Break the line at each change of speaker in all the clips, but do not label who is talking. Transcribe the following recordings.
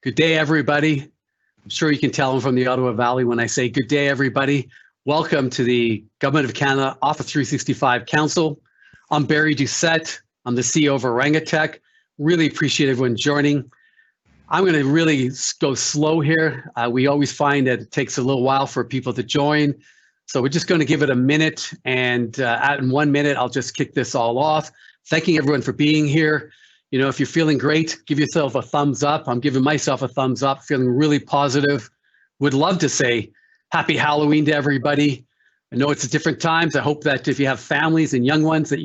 Good day, everybody. I'm sure you can tell I'm from the Ottawa Valley when I say good day, everybody. Welcome to the Government of Canada Office 365 Council. I'm Barry Doucette. I'm the CEO of Orangutech. Really appreciate everyone joining. I'm going to really go slow here. We always find that it takes a little while for people to join. So we're just going to give it a minute, and in 1 minute, I'll just kick this all off. Thanking everyone for being here. You know, if you're feeling great, give yourself a thumbs up. I'm giving myself a thumbs up, feeling really positive. Would love to say happy Halloween to everybody. I know it's at different times. I hope that if you have families and young ones that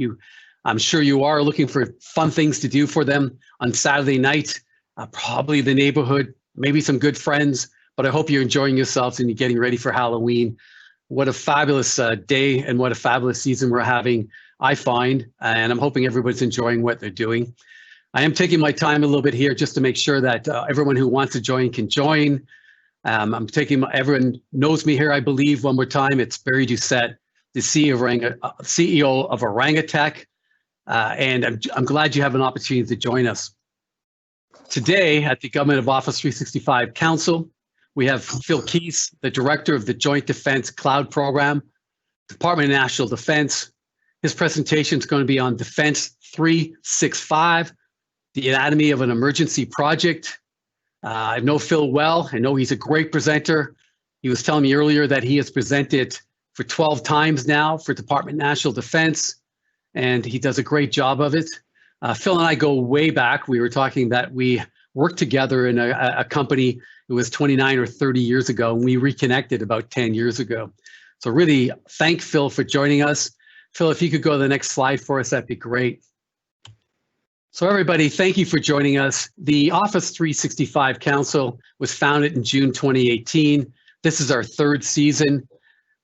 I'm sure you are looking for fun things to do for them on Saturday night, probably the neighborhood, maybe some good friends, but I hope you're enjoying yourselves and you're getting ready for Halloween. What a fabulous day and what a fabulous season we're having, I find, and I'm hoping everybody's enjoying what they're doing. I am taking my time a little bit here just to make sure that everyone who wants to join can join. Everyone knows me here, I believe. One more time, it's Barry Doucette, the CEO of Orangutech, and I'm glad you have an opportunity to join us. Today at the Government of Office 365 Council, we have Phil Keese, the Director of the Joint Defense Cloud Program, Department of National Defense. His presentation is going to be on Defense 365, the anatomy of an emergency project. I know Phil well. I know he's a great presenter. He was telling me earlier that he has presented for 12 times now for Department of National Defense, and he does a great job of it. Phil and I go way back. We were talking that we worked together in a company. It was 29 or 30 years ago, and we reconnected about 10 years ago. So really thank Phil for joining us. Phil, if you could go to the next slide for us, that'd be great. So everybody, thank you for joining us. The Office 365 Council was founded in June 2018. This is our third season.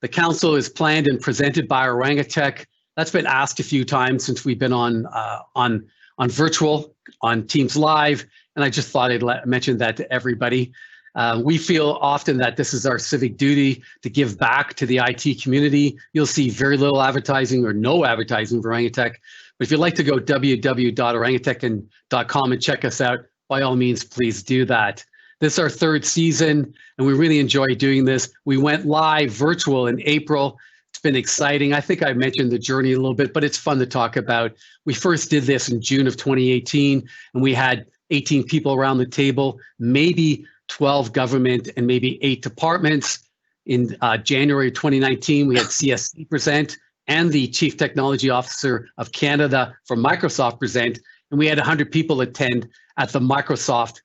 The council is planned and presented by Orangutech. That's been asked a few times since we've been on virtual, on Teams Live, and I just thought I'd mention that to everybody. We feel often that this is our civic duty to give back to the IT community. You'll see very little advertising or no advertising for Orangutech. But if you'd like to go www.orangutech.com and check us out, by all means, please do that. This is our third season, and we really enjoy doing this. We went live virtual in April. It's been exciting. I think I mentioned the journey a little bit, but it's fun to talk about. We first did this in June of 2018, and we had 18 people around the table, maybe 12 government and maybe 8 departments. In January 2019, we had CSC present and the Chief Technology Officer of Canada from Microsoft present, and we had 100 people attend at the Microsoft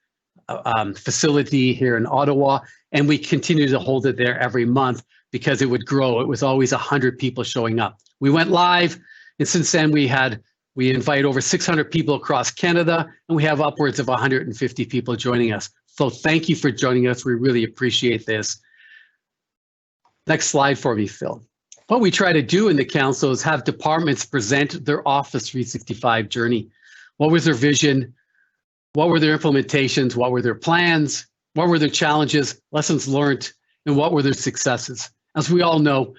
facility here in Ottawa, and we continue to hold it there every month because it would grow. It was always 100 people showing up. We went live, and since then we invite over 600 people across Canada, and we have upwards of 150 people joining us. So thank you for joining us. We really appreciate this. Next slide for me, Phil. What we try to do in the council is have departments present their Office 365 journey. What was their vision? What were their implementations? What were their plans? What were their challenges, lessons learned, and what were their successes? As we all know,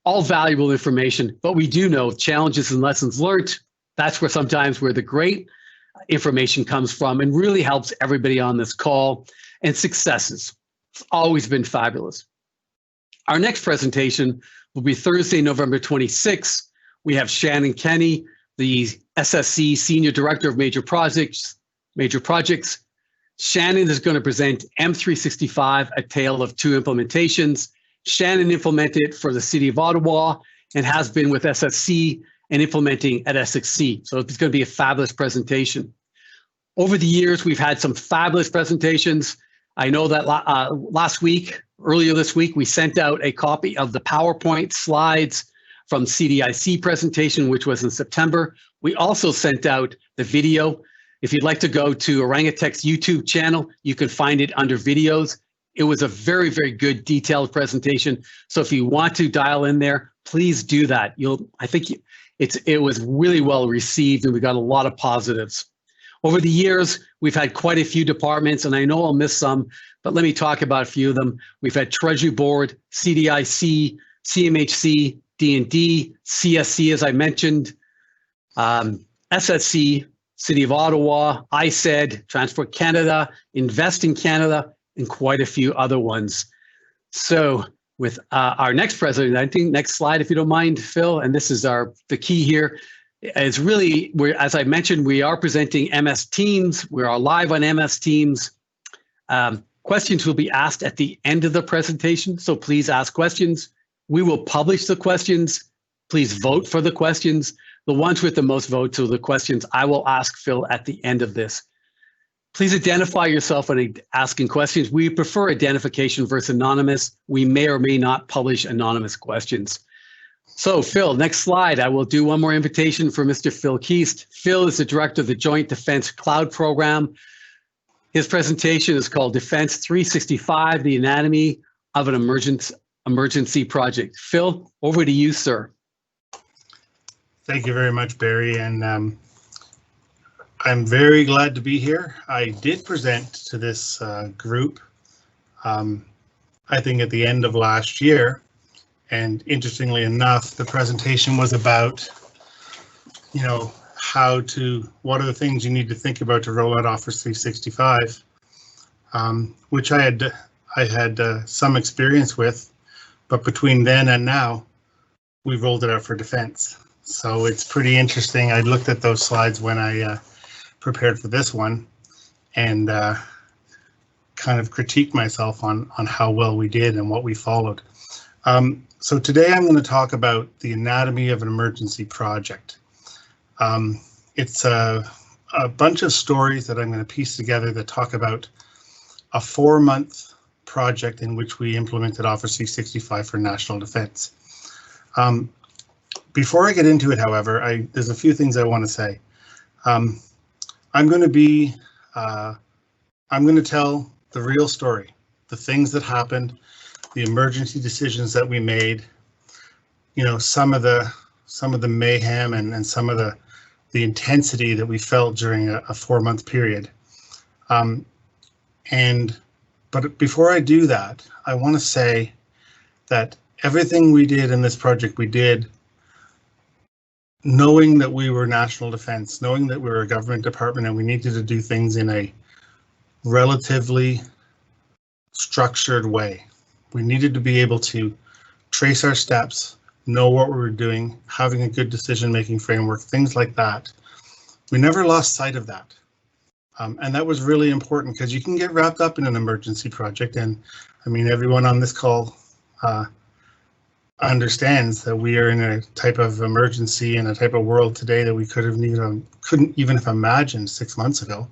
all valuable information, but we do know challenges and lessons learned. That's where sometimes where the great information comes from and really helps everybody on this call. And successes. It's always been fabulous. Our next presentation will be Thursday, November 26th. We have Shannon Kenny, the SSC Senior Director of Major Projects. Shannon is going to present M365, A Tale of Two Implementations. Shannon implemented for the City of Ottawa and has been with SSC and implementing at SXC. So it's going to be a fabulous presentation. Over the years, we've had some fabulous presentations. I know that earlier this week, we sent out a copy of the PowerPoint slides from CDIC presentation, which was in September. We also sent out the video. If you'd like to go to Orangutech's YouTube channel, you can find it under videos. It was a very, very good detailed presentation. So if you want to dial in there, please do that. I think it was really well received, and we got a lot of positives. Over the years, we've had quite a few departments, and I know I'll miss some, but let me talk about a few of them. We've had Treasury Board, CDIC, CMHC, DND, CSC, as I mentioned, SSC, City of Ottawa, ISED, Transport Canada, Invest in Canada, and quite a few other ones. So with our next president, I think next slide, if you don't mind, Phil, and this is the key here. It's really, as I mentioned, we are presenting MS Teams. We are live on MS Teams. Questions will be asked at the end of the presentation, so please ask questions. We will publish the questions. Please vote for the questions. The ones with the most votes are the questions I will ask Phil at the end of this. Please identify yourself when asking questions. We prefer identification versus anonymous. We may or may not publish anonymous questions. So Phil, next slide. I will do one more invitation for Mr. Phil Keast. Phil is the director of the Joint Defense Cloud Program. His presentation is called Defense 365, the Anatomy of an Emergency Project. Phil, over to you, sir.
Thank you very much, Barry, and I'm very glad to be here. I did present to this group, I think at the end of last year, and interestingly enough, the presentation was about, what are the things you need to think about to roll out Office 365, which I had some experience with, but between then and now, we rolled it out for defense. So it's pretty interesting. I looked at those slides when I prepared for this one, and kind of critiqued myself on how well we did and what we followed. So today I'm going to talk about the anatomy of an emergency project. It's a bunch of stories that I'm going to piece together that talk about a 4-month project in which we implemented Office 365 for national defense. Before I get into it, however, there's a few things I want to say. I'm going to tell the real story, the things that happened, the emergency decisions that we made, some of the mayhem and some of the intensity that we felt during a 4-month period. But before I do that, I want to say that everything we did in this project, we did knowing that we were national defense, knowing that we were a government department and we needed to do things in a relatively structured way. We needed to be able to trace our steps, know what we were doing, having a good decision-making framework, things like that. We never lost sight of that. And that was really important because you can get wrapped up in an emergency project. And I mean, everyone on this call understands that we are in a type of emergency and a type of world today that we couldn't even have imagined 6 months ago.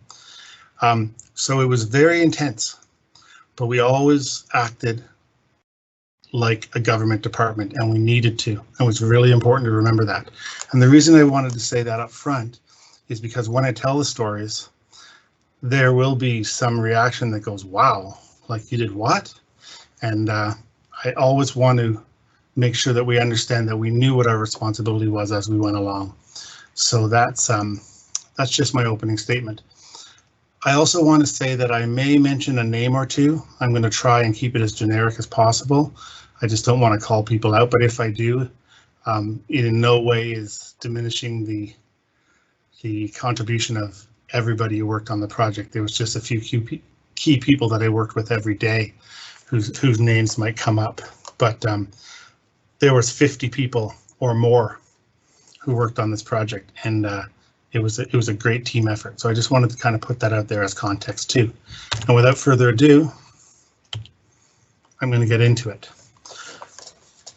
So it was very intense, but we always acted like a government department, and we needed to. It was really important to remember that. And the reason I wanted to say that up front is because when I tell the stories, there will be some reaction that goes, wow, like you did what? And I always want to make sure that we understand that we knew what our responsibility was as we went along. So that's just my opening statement. I also want to say that I may mention a name or two. I'm going to try and keep it as generic as possible. I just don't want to call people out, but if I do, it in no way is diminishing the contribution of everybody who worked on the project. There was just a few key people that I worked with every day whose names might come up, but there was 50 people or more who worked on this project, and it was a great team effort. So I just wanted to kind of put that out there as context too. And without further ado, I'm going to get into it.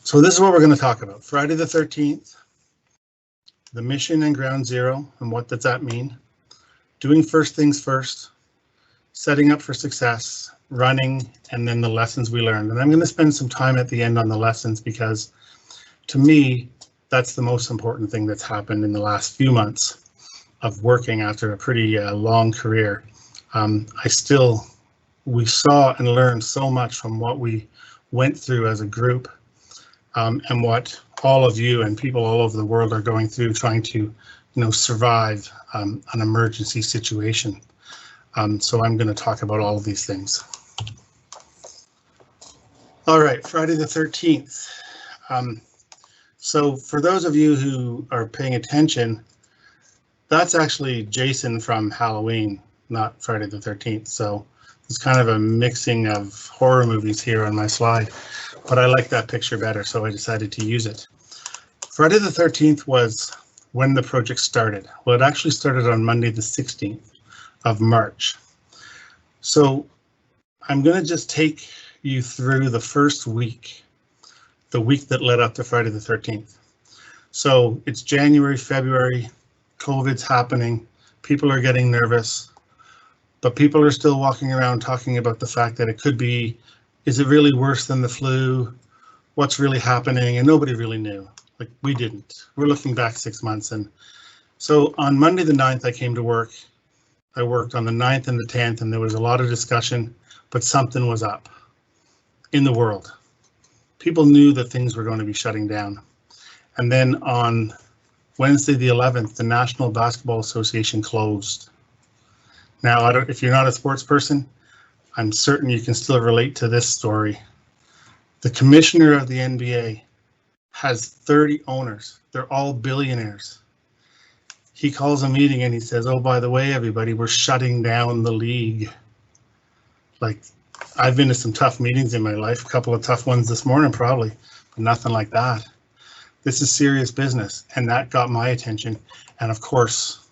So this is what we're going to talk about. Friday the 13th, the mission and ground zero, and what does that mean? Doing first things first, setting up for success, running, and then the lessons we learned. And I'm going to spend some time at the end on the lessons because to me, that's the most important thing that's happened in the last few months of working after a pretty long career. We saw and learned so much from what we went through as a group, and what all of you and people all over the world are going through trying to, survive an emergency situation. So I'm going to talk about all of these things. All right, Friday the 13th. So for those of you who are paying attention, That's actually Jason from Halloween, not Friday the 13th. So it's kind of a mixing of horror movies here on my slide, but I like that picture better, so I decided to use it. Friday the 13th was when the project started. Well, it actually started on Monday the 16th of March. So I'm going to just take you through the first week, the week that led up to Friday the 13th. So it's January, February, COVID's happening, people are getting nervous, but people are still walking around talking about the fact that it could be, is it really worse than the flu? What's really happening? And nobody really knew. Like, we didn't. We're looking back 6 months. And so on Monday the 9th, I came to work. I worked on the 9th and the 10th, and there was a lot of discussion, but something was up in the world. People knew that things were going to be shutting down. And then on Wednesday the 11th, the National Basketball Association closed. Now, if you're not a sports person, I'm certain you can still relate to this story. The commissioner of the NBA has 30 owners. They're all billionaires. He calls a meeting and he says, oh, by the way, everybody, we're shutting down the league. Like, I've been to some tough meetings in my life, a couple of tough ones this morning probably, but nothing like that. This is serious business, and that got my attention. And of course,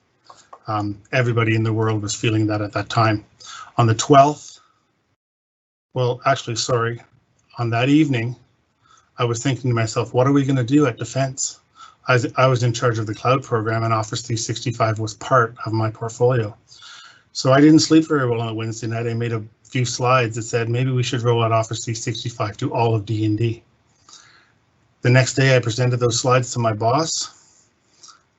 everybody in the world was feeling that at that time. On the 12th, well, actually, sorry, on that evening, I was thinking to myself, what are we going to do at Defense? I was in charge of the cloud program, and Office 365 was part of my portfolio. So I didn't sleep very well on a Wednesday night. I made a few slides that said maybe we should roll out Office 365 to all of DND. The next day I presented those slides to my boss.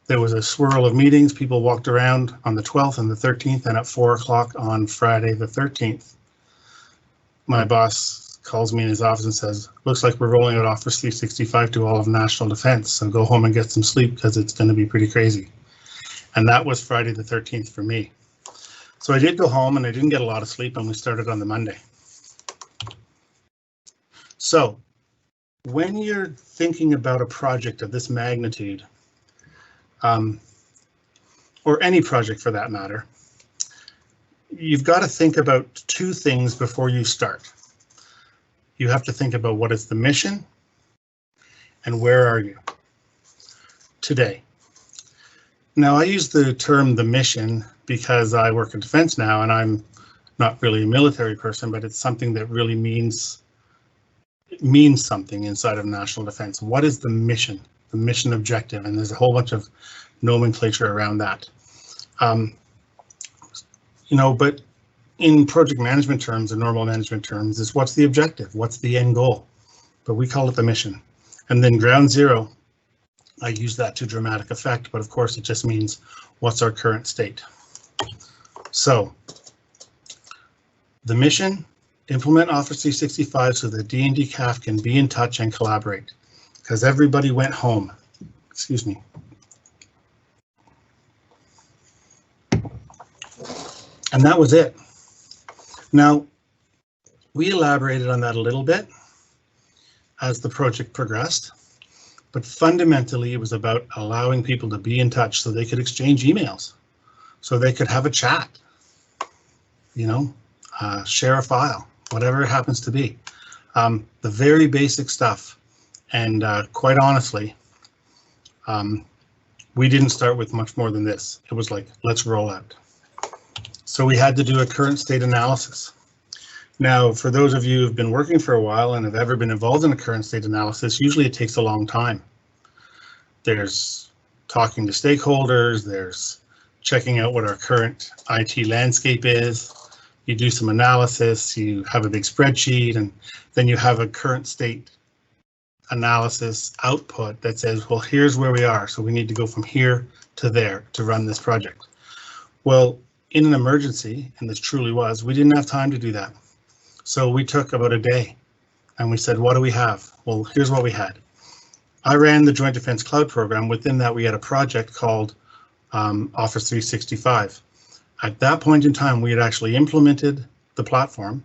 There was a swirl of meetings. People walked around on the 12th and the 13th, and at 4 o'clock on Friday the 13th, my boss calls me in his office and says, looks like we're rolling out Office 365 to all of National Defense, so go home and get some sleep because it's going to be pretty crazy. And that was Friday the 13th for me. So I did go home and I didn't get a lot of sleep, and we started on the Monday. So when you're thinking about a project of this magnitude, or any project for that matter, you've got to think about two things before you start. You have to think about what is the mission and where are you today. Now, I use the term the mission because I work in defense now, and I'm not really a military person, but it's something that really means something inside of national defense. What is the mission objective? And there's a whole bunch of nomenclature around that. But in project management terms and normal management terms is what's the objective? What's the end goal? But we call it the mission. And then ground zero, I use that to dramatic effect, but of course it just means what's our current state. So the mission, implement Office 365 so that DND CAF can be in touch and collaborate, because everybody went home. Excuse me. And that was it. Now, we elaborated on that a little bit as the project progressed, but fundamentally it was about allowing people to be in touch so they could exchange emails, so they could have a chat, share a file, whatever it happens to be. The very basic stuff. And quite honestly, we didn't start with much more than this. It was like, let's roll out. So we had to do a current state analysis. Now, for those of you who've been working for a while and have ever been involved in a current state analysis, usually it takes a long time. There's talking to stakeholders, there's checking out what our current IT landscape is. You do some analysis, you have a big spreadsheet, and then you have a current state analysis output that says, well, here's where we are. So we need to go from here to there to run this project. Well, in an emergency, and this truly was, we didn't have time to do that. So we took about a day and we said, what do we have? Well, here's what we had. I ran the Joint Defense Cloud program. Within that, we had a project called Office 365. At that point in time, we had actually implemented the platform.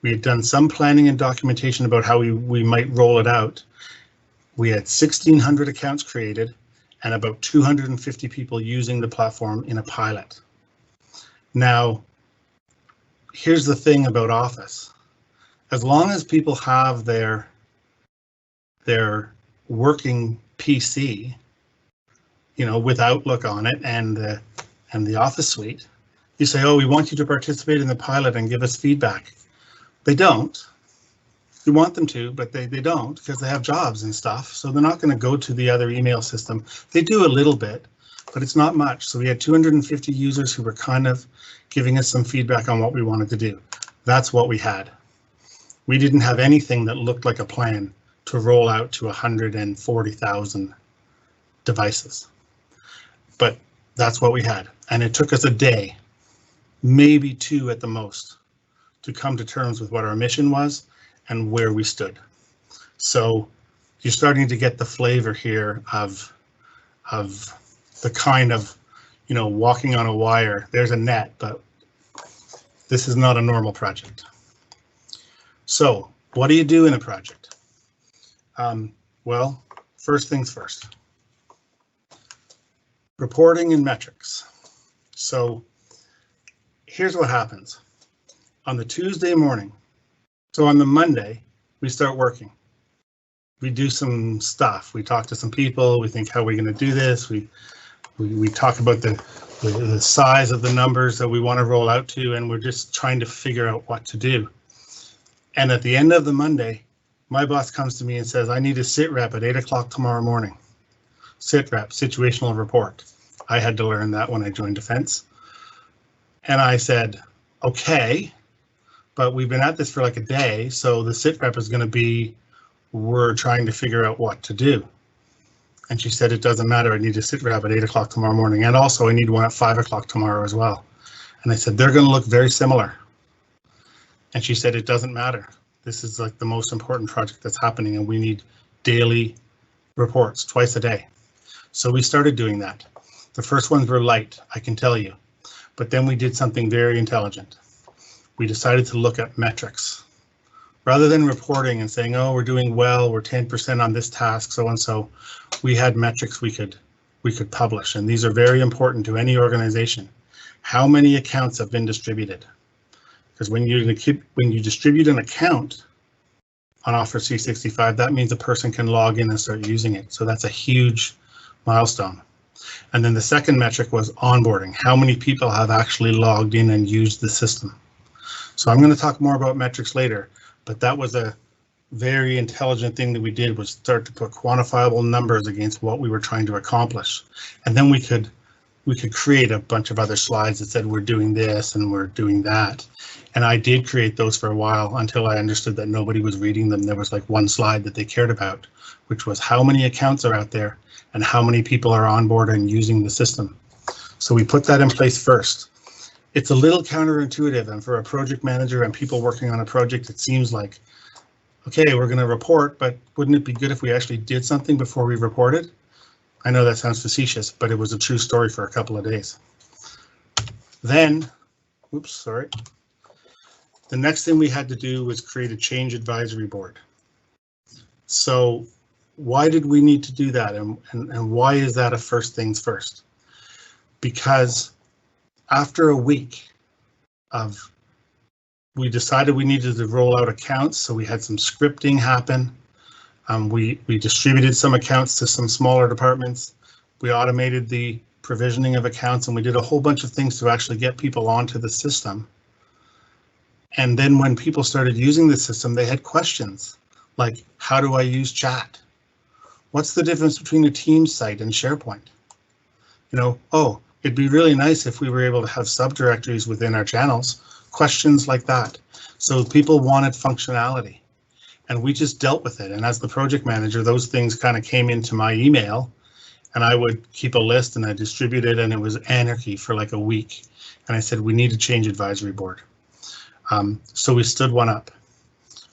We had done some planning and documentation about how we might roll it out. We had 1,600 accounts created, and about 250 people using the platform in a pilot. Now, here's the thing about Office. As long as people have their working PC, you know, with Outlook on it and the Office suite, you say, oh, we want you to participate in the pilot and give us feedback. They don't. You want them to, but they don't, because they have jobs and stuff. So they're not going to go to the other email system. They do a little bit, but it's not much. So we had 250 users who were kind of giving us some feedback on what we wanted to do. That's what we had. We didn't have anything that looked like a plan to roll out to 140,000 devices. But that's what we had. And it took us a day, maybe two at the most, to come to terms with what our mission was and where we stood. So you're starting to get the flavor here of the kind of, you know, walking on a wire. There's a net, but this is not a normal project. So what do you do in a project? Well, first things first. Reporting and metrics. So here's what happens. On the Tuesday morning, so on the Monday, we start working. We do some stuff. We talk to some people. We think, how are we going to do this? We talk about the size of the numbers that we want to roll out to, and we're just trying to figure out what to do. And at the end of the Monday, my boss comes to me and says, I need a sit rep at 8 o'clock tomorrow morning. Sit rep, situational report. I had to learn that when I joined Defense. And I said, okay, but we've been at this for like a day, so the sit rep is going to be, we're trying to figure out what to do. And she said, it doesn't matter, I need a sit rep at 8 o'clock tomorrow morning, and also I need one at 5 o'clock tomorrow as well. And I said, they're going to look very similar. And she said, it doesn't matter. This is like the most important project that's happening, and we need daily reports twice a day. So we started doing that. The first ones were light, I can tell you, but then we did something very intelligent. We decided to look at metrics. Rather than reporting and saying, oh, we're doing well, we're 10% on this task, so and so, we had metrics we could publish, and these are very important to any organization. How many accounts have been distributed? Because when you distribute an account on Office 365, that means a person can log in and start using it. So that's a huge milestone. And then the second metric was onboarding. How many people have actually logged in and used the system? So I'm going to talk more about metrics later, but that was a very intelligent thing that we did, was start to put quantifiable numbers against what we were trying to accomplish. And then we could create a bunch of other slides that said we're doing this and we're doing that. And I did create those for a while until I understood that nobody was reading them. There was like one slide that they cared about, which was how many accounts are out there and how many people are on board and using the system. So we put that in place first. It's a little counterintuitive, and for a project manager and people working on a project, it seems like, okay, we're going to report, but wouldn't it be good if we actually did something before we reported? I know that sounds facetious, but it was a true story for a couple of days. Then, oops, sorry. The next thing we had to do was create a change advisory board. So why did we need to do that, and why is that a first things first? Because after a week of, we decided we needed to roll out accounts, so we had some scripting happen. We distributed some accounts to some smaller departments. We automated the provisioning of accounts, and we did a whole bunch of things to actually get people onto the system. And then when people started using the system, they had questions like, how do I use chat? What's the difference between a Teams site and SharePoint? You know, oh, it'd be really nice if we were able to have subdirectories within our channels, questions like that. So people wanted functionality, and we just dealt with it. And as the project manager, those things kind of came into my email, and I would keep a list and I distributed, and it was anarchy for like a week. And I said, we need a change advisory board. So we stood one up,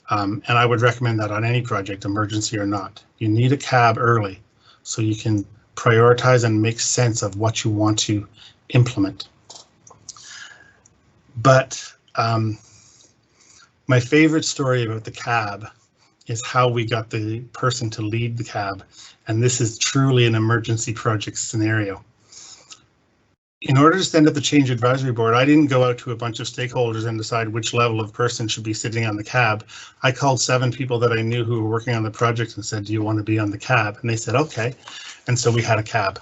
and I would recommend that on any project, emergency or not. You need a cab early so you can prioritize and make sense of what you want to implement. But my favorite story about the cab is how we got the person to lead the cab. And this is truly an emergency project scenario. In order to stand up the change advisory board, I didn't go out to a bunch of stakeholders and decide which level of person should be sitting on the cab. I called 7 people that I knew who were working on the project and said, do you want to be on the cab? And they said, okay. And so we had a cab.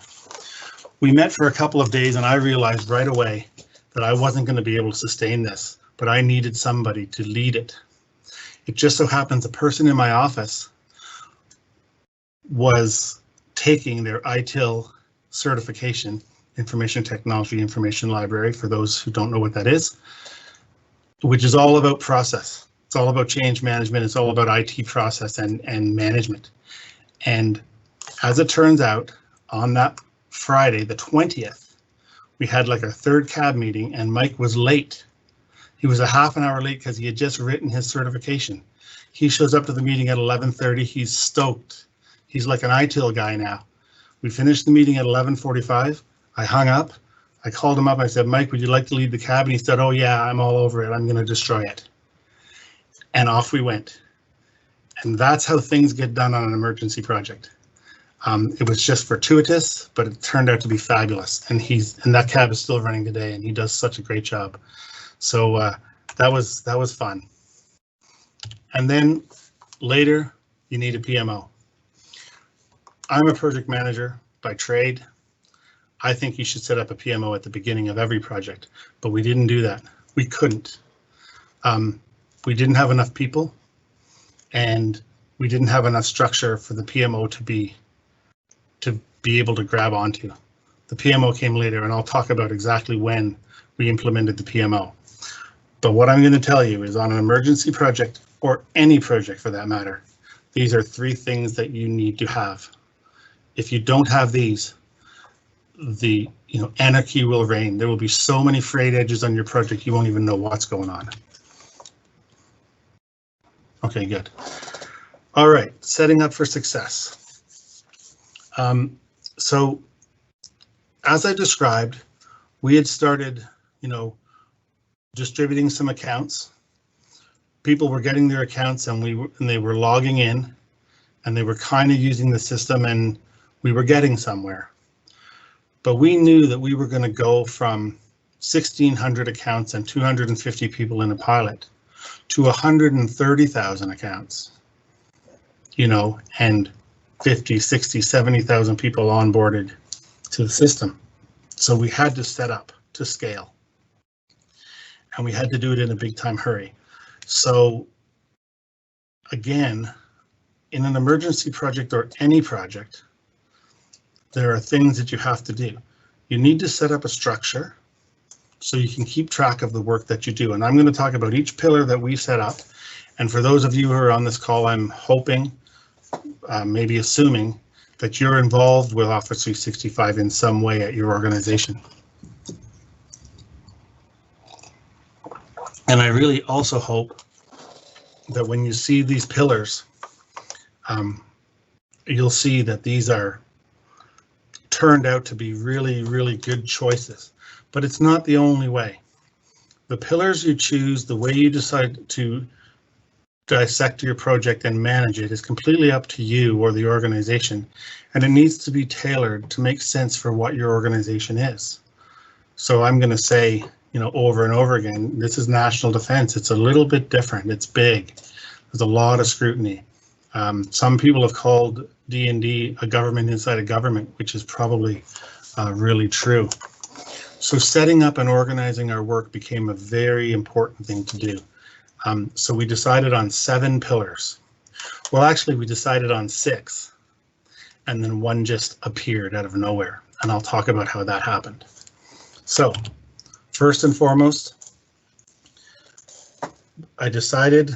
We met for a couple of days and I realized right away that I wasn't going to be able to sustain this, but I needed somebody to lead it. It just so happens a person in my office was taking their ITIL certification, Information Technology Information Library, for those who don't know what that is, which is all about process. It's all about change management. It's all about IT process and management. And as it turns out, on that Friday, the 20th, we had like our 3rd cab meeting and Mike was late. He was a half an hour late because he had just written his certification. He shows up to the meeting at 11:30. He's stoked. He's like an ITIL guy now. We finished the meeting at 11:45. I hung up. I called him up. I said, Mike, would you like to lead the cab? And he said, oh yeah, I'm all over it. I'm going to destroy it. And off we went. And that's how things get done on an emergency project. It was just fortuitous, but it turned out to be fabulous. And that cab is still running today, and he does such a great job. So that was fun. And then later, you need a PMO. I'm a project manager by trade. I think you should set up a PMO at the beginning of every project, but we didn't do that. We couldn't. We didn't have enough people, and we didn't have enough structure for the PMO to be able to grab onto. The PMO came later, and I'll talk about exactly when we implemented the PMO. But what I'm going to tell you is on an emergency project, or any project for that matter, these are 3 things that you need to have. If you don't have these, anarchy will reign. There will be so many frayed edges on your project, you won't even know what's going on. Okay, good. All right, setting up for success. So as I described, we had started, distributing some accounts. People were getting their accounts and they were logging in and they were kind of using the system and we were getting somewhere. But we knew that we were going to go from 1,600 accounts and 250 people in a pilot to 130,000 accounts, and 50, 60, 70,000 people onboarded to the system. So we had to set up to scale. And we had to do it in a big time hurry. So again, in an emergency project or any project, there are things that you have to do. You need to set up a structure so you can keep track of the work that you do. And I'm going to talk about each pillar that we set up. And for those of you who are on this call, I'm hoping, maybe assuming, that you're involved with Office 365 in some way at your organization. And I really also hope that when you see these pillars, you'll see that these are turned out to be really, really good choices. But it's not the only way. The pillars you choose, the way you decide to dissect your project and manage it is completely up to you or the organization, and it needs to be tailored to make sense for what your organization is. So I'm going to say, over and over again, this is national defense. It's a little bit different. It's big. There's a lot of scrutiny. Some people have called DND a government inside a government, which is probably really true. So setting up and organizing our work became a very important thing to do. So we decided on 7 pillars. Well, actually, we decided on 6, and then one just appeared out of nowhere, and I'll talk about how that happened. So first and foremost, I decided,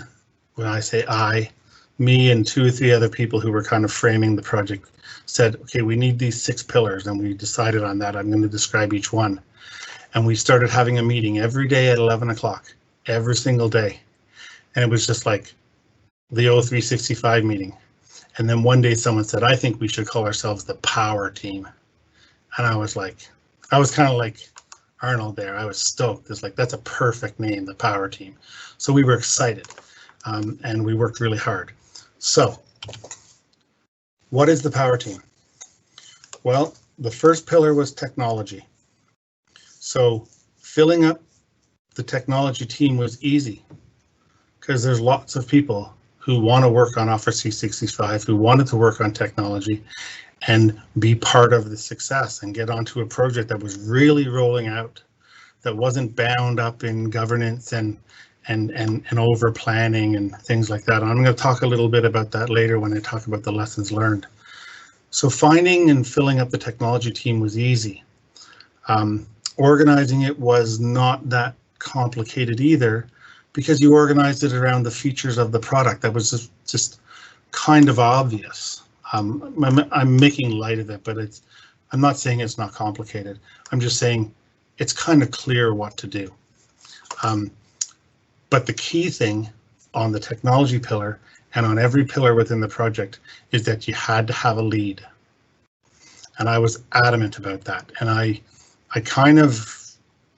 when I say me and 2 or 3 other people who were kind of framing the project said, okay, we need these 6 pillars, and we decided on that. I'm going to describe each one. And we started having a meeting every day at 11 o'clock, every single day. And it was just like the O365 meeting. And then one day someone said, I think we should call ourselves the power team. And I was kind of like Arnold there. I was stoked. It's like, that's a perfect name, the power team. So we were excited and we worked really hard. So, what is the power team? Well, the first pillar was technology. So filling up the technology team was easy because there's lots of people who want to work on Office 365, who wanted to work on technology and be part of the success and get onto a project that was really rolling out, that wasn't bound up in governance and over planning and things like that. And I'm going to talk a little bit about that later when I talk about the lessons learned. So finding and filling up the technology team was easy. Organizing it was not that complicated either, because you organized it around the features of the product. That was just kind of obvious. I'm making light of it, but I'm not saying it's not complicated. I'm just saying it's kind of clear what to do. But the key thing on the technology pillar and on every pillar within the project is that you had to have a lead. And I was adamant about that. And I kind of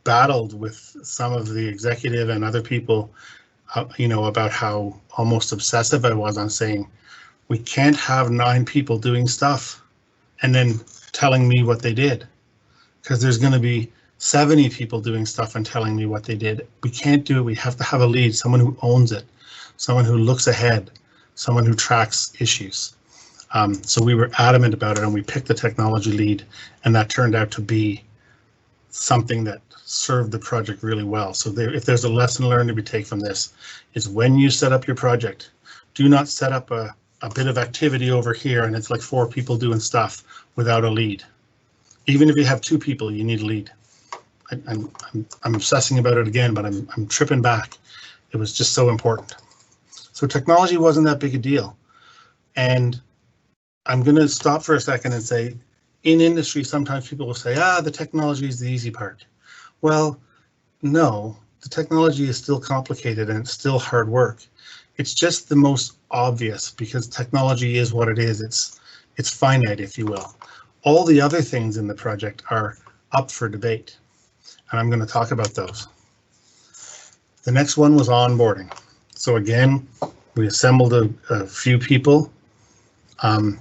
battled with some of the executive and other people, about how almost obsessive I was on saying, we can't have 9 people doing stuff and then telling me what they did, because there's going to be 70 people doing stuff and telling me what they did. We can't do it. We have to have a lead, someone who owns it, someone who looks ahead, someone who tracks issues. So we were adamant about it, and we picked the technology lead, and that turned out to be something that served the project really well. So if there's a lesson learned to be taken from this, is when you set up your project, do not set up a bit of activity over here and it's like 4 people doing stuff without a lead. Even if you have 2 people, you need a lead. I'm obsessing about it again, but I'm tripping back. It was just so important. So technology wasn't that big a deal. And I'm going to stop for a second and say, in industry, sometimes people will say, the technology is the easy part. Well, no, the technology is still complicated and it's still hard work. It's just the most obvious, because technology is what it is. It's finite, if you will. All the other things in the project are up for debate, and I'm going to talk about those. The next one was onboarding. So again, we assembled a few people, and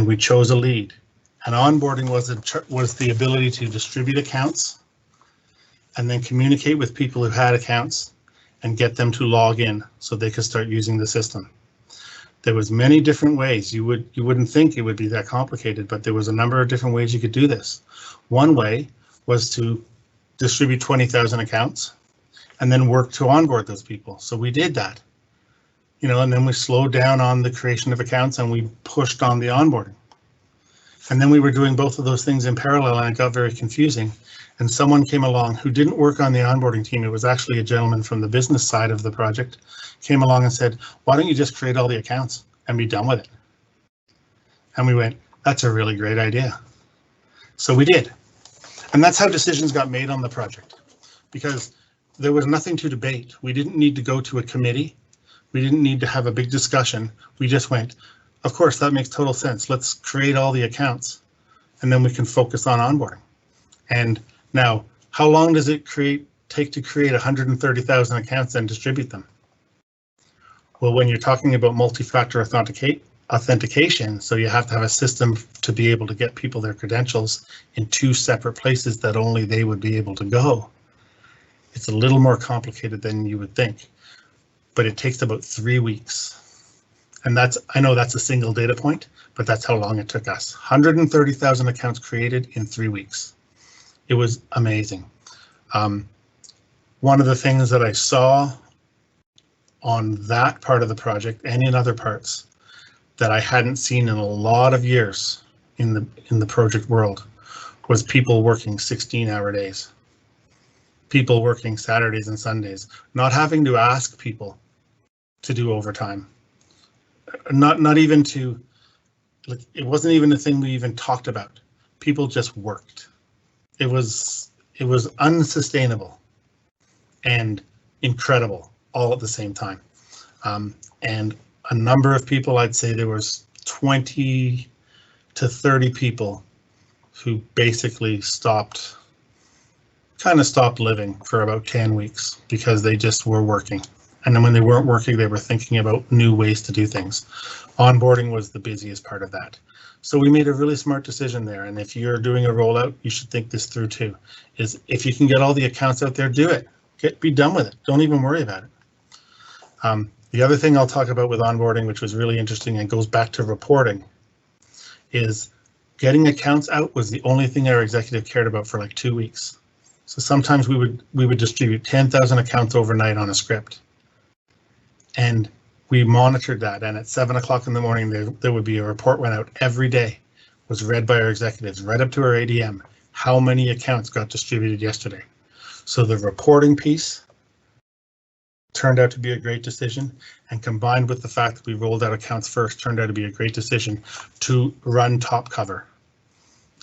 we chose a lead. And onboarding was the ability to distribute accounts and then communicate with people who had accounts and get them to log in so they could start using the system. There was many different ways. You wouldn't think it would be that complicated, but there was a number of different ways you could do this. One way was to distribute 20,000 accounts and then work to onboard those people. So we did that, and then we slowed down on the creation of accounts and we pushed on the onboarding. And then we were doing both of those things in parallel, and it got very confusing. And someone came along who didn't work on the onboarding team. It was actually a gentleman from the business side of the project, came along and said, why don't you just create all the accounts and be done with it? And we went, that's a really great idea. So we did. And that's how decisions got made on the project, because there was nothing to debate. We didn't need to go to a committee. We didn't need to have a big discussion. We just went, of course, that makes total sense. Let's create all the accounts and then we can focus on onboarding. And now, how long does it take to create 130,000 accounts and distribute them? Well, when you're talking about multi-factor authentication, so you have to have a system to be able to get people their credentials in 2 separate places that only they would be able to go. It's a little more complicated than you would think, but it takes about 3 weeks. And I know that's a single data point, but that's how long it took us. 130,000 accounts created in 3 weeks. It was amazing. One of the things that I saw on that part of the project and in other parts that I hadn't seen in a lot of years in the project world was people working 16-hour days, people working Saturdays and Sundays, not having to ask people to do overtime. Not even to, like, it wasn't even a thing we even talked about. People just worked. It was unsustainable and incredible all at the same time. And a number of people, I'd say there was 20 to 30 people who basically kind of stopped living for about 10 weeks because they just were working. And then when they weren't working, they were thinking about new ways to do things. Onboarding was the busiest part of that. So we made a really smart decision there. And if you're doing a rollout, you should think this through too, is if you can get all the accounts out there, do it. Be done with it. Don't even worry about it. The other thing I'll talk about with onboarding, which was really interesting and goes back to reporting, is getting accounts out was the only thing our executive cared about for like 2 weeks. So sometimes we would distribute 10,000 accounts overnight on a script. And we monitored that, and at 7 o'clock in the morning, there would be a report went out every day, was read by our executives, right up to our ADM, how many accounts got distributed yesterday. So the reporting piece turned out to be a great decision, and combined with the fact that we rolled out accounts first, turned out to be a great decision to run top cover.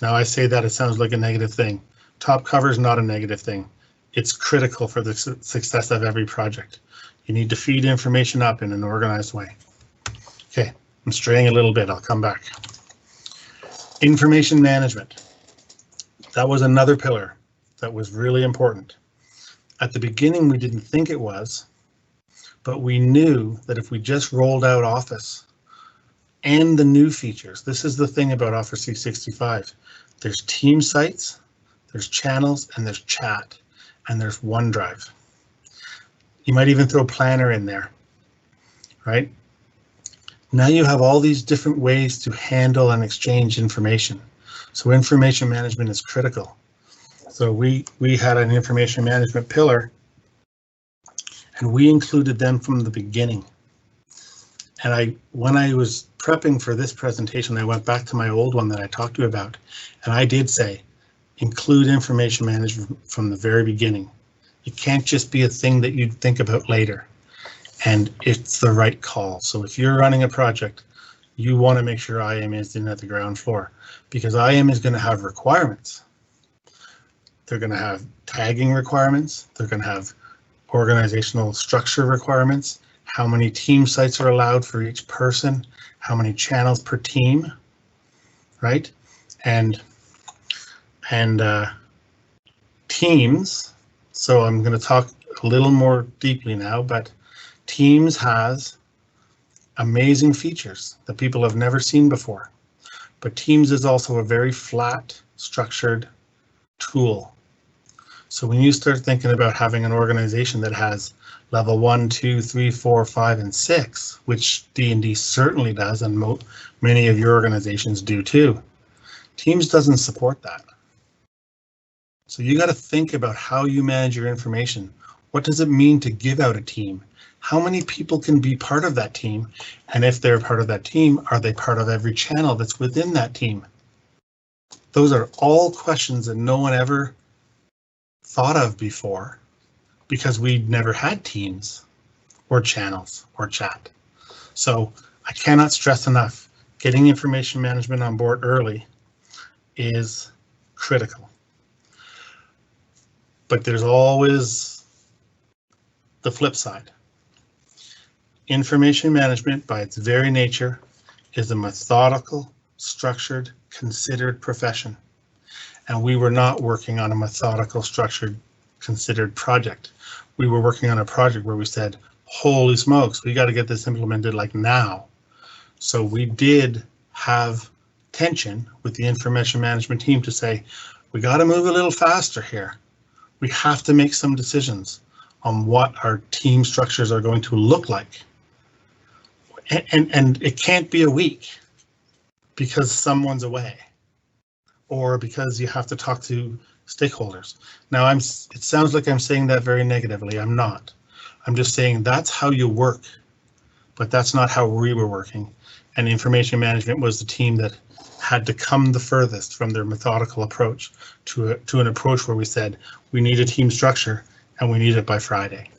Now I say that it sounds like a negative thing. Top cover is not a negative thing. It's critical for the success of every project. You need to feed information up in an organized way. Okay, I'm straying a little bit, I'll come back. Information management. That was another pillar that was really important. At the beginning, we didn't think it was, but we knew that if we just rolled out Office and the new features, this is the thing about Office 365. There's team sites, there's channels, and there's chat, and there's OneDrive. You might even throw Planner in there, right? Now you have all these different ways to handle and exchange information. So information management is critical. So we had an information management pillar, and we included them from the beginning. And when I was prepping for this presentation, I went back to my old one that I talked to you about, and I did say, include information management from the very beginning. It can't just be a thing that you'd think about later, and it's the right call. So if you're running a project, you want to make sure IAM is in at the ground floor, because IAM is going to have requirements. They're going to have tagging requirements. They're going to have organizational structure requirements, how many team sites are allowed for each person, how many channels per team, right? And Teams, so I'm going to talk a little more deeply now, but Teams has amazing features that people have never seen before. But Teams is also a very flat, structured tool. So when you start thinking about having an organization that has level 1, 2, 3, 4, 5, and 6, which DND certainly does, and many of your organizations do too, Teams doesn't support that. So you got to think about how you manage your information. What does it mean to give out a team? How many people can be part of that team? And if they're part of that team, are they part of every channel that's within that team? Those are all questions that no one ever thought of before, because we'd never had teams or channels or chat. So I cannot stress enough, getting information management on board early is critical. But there's always the flip side. Information management, by its very nature, is a methodical, structured, considered profession. And we were not working on a methodical, structured, considered project. We were working on a project where we said, holy smokes, we got to get this implemented like now. So we did have tension with the information management team to say, we got to move a little faster here. We have to make some decisions on what our team structures are going to look like. And it can't be a week because someone's away or because you have to talk to stakeholders. Now, it sounds like I'm saying that very negatively. I'm not. I'm just saying that's how you work, but that's not how we were working. And information management was the team that had to come the furthest from their methodical approach to an approach where we said we need a team structure and we need it by Friday.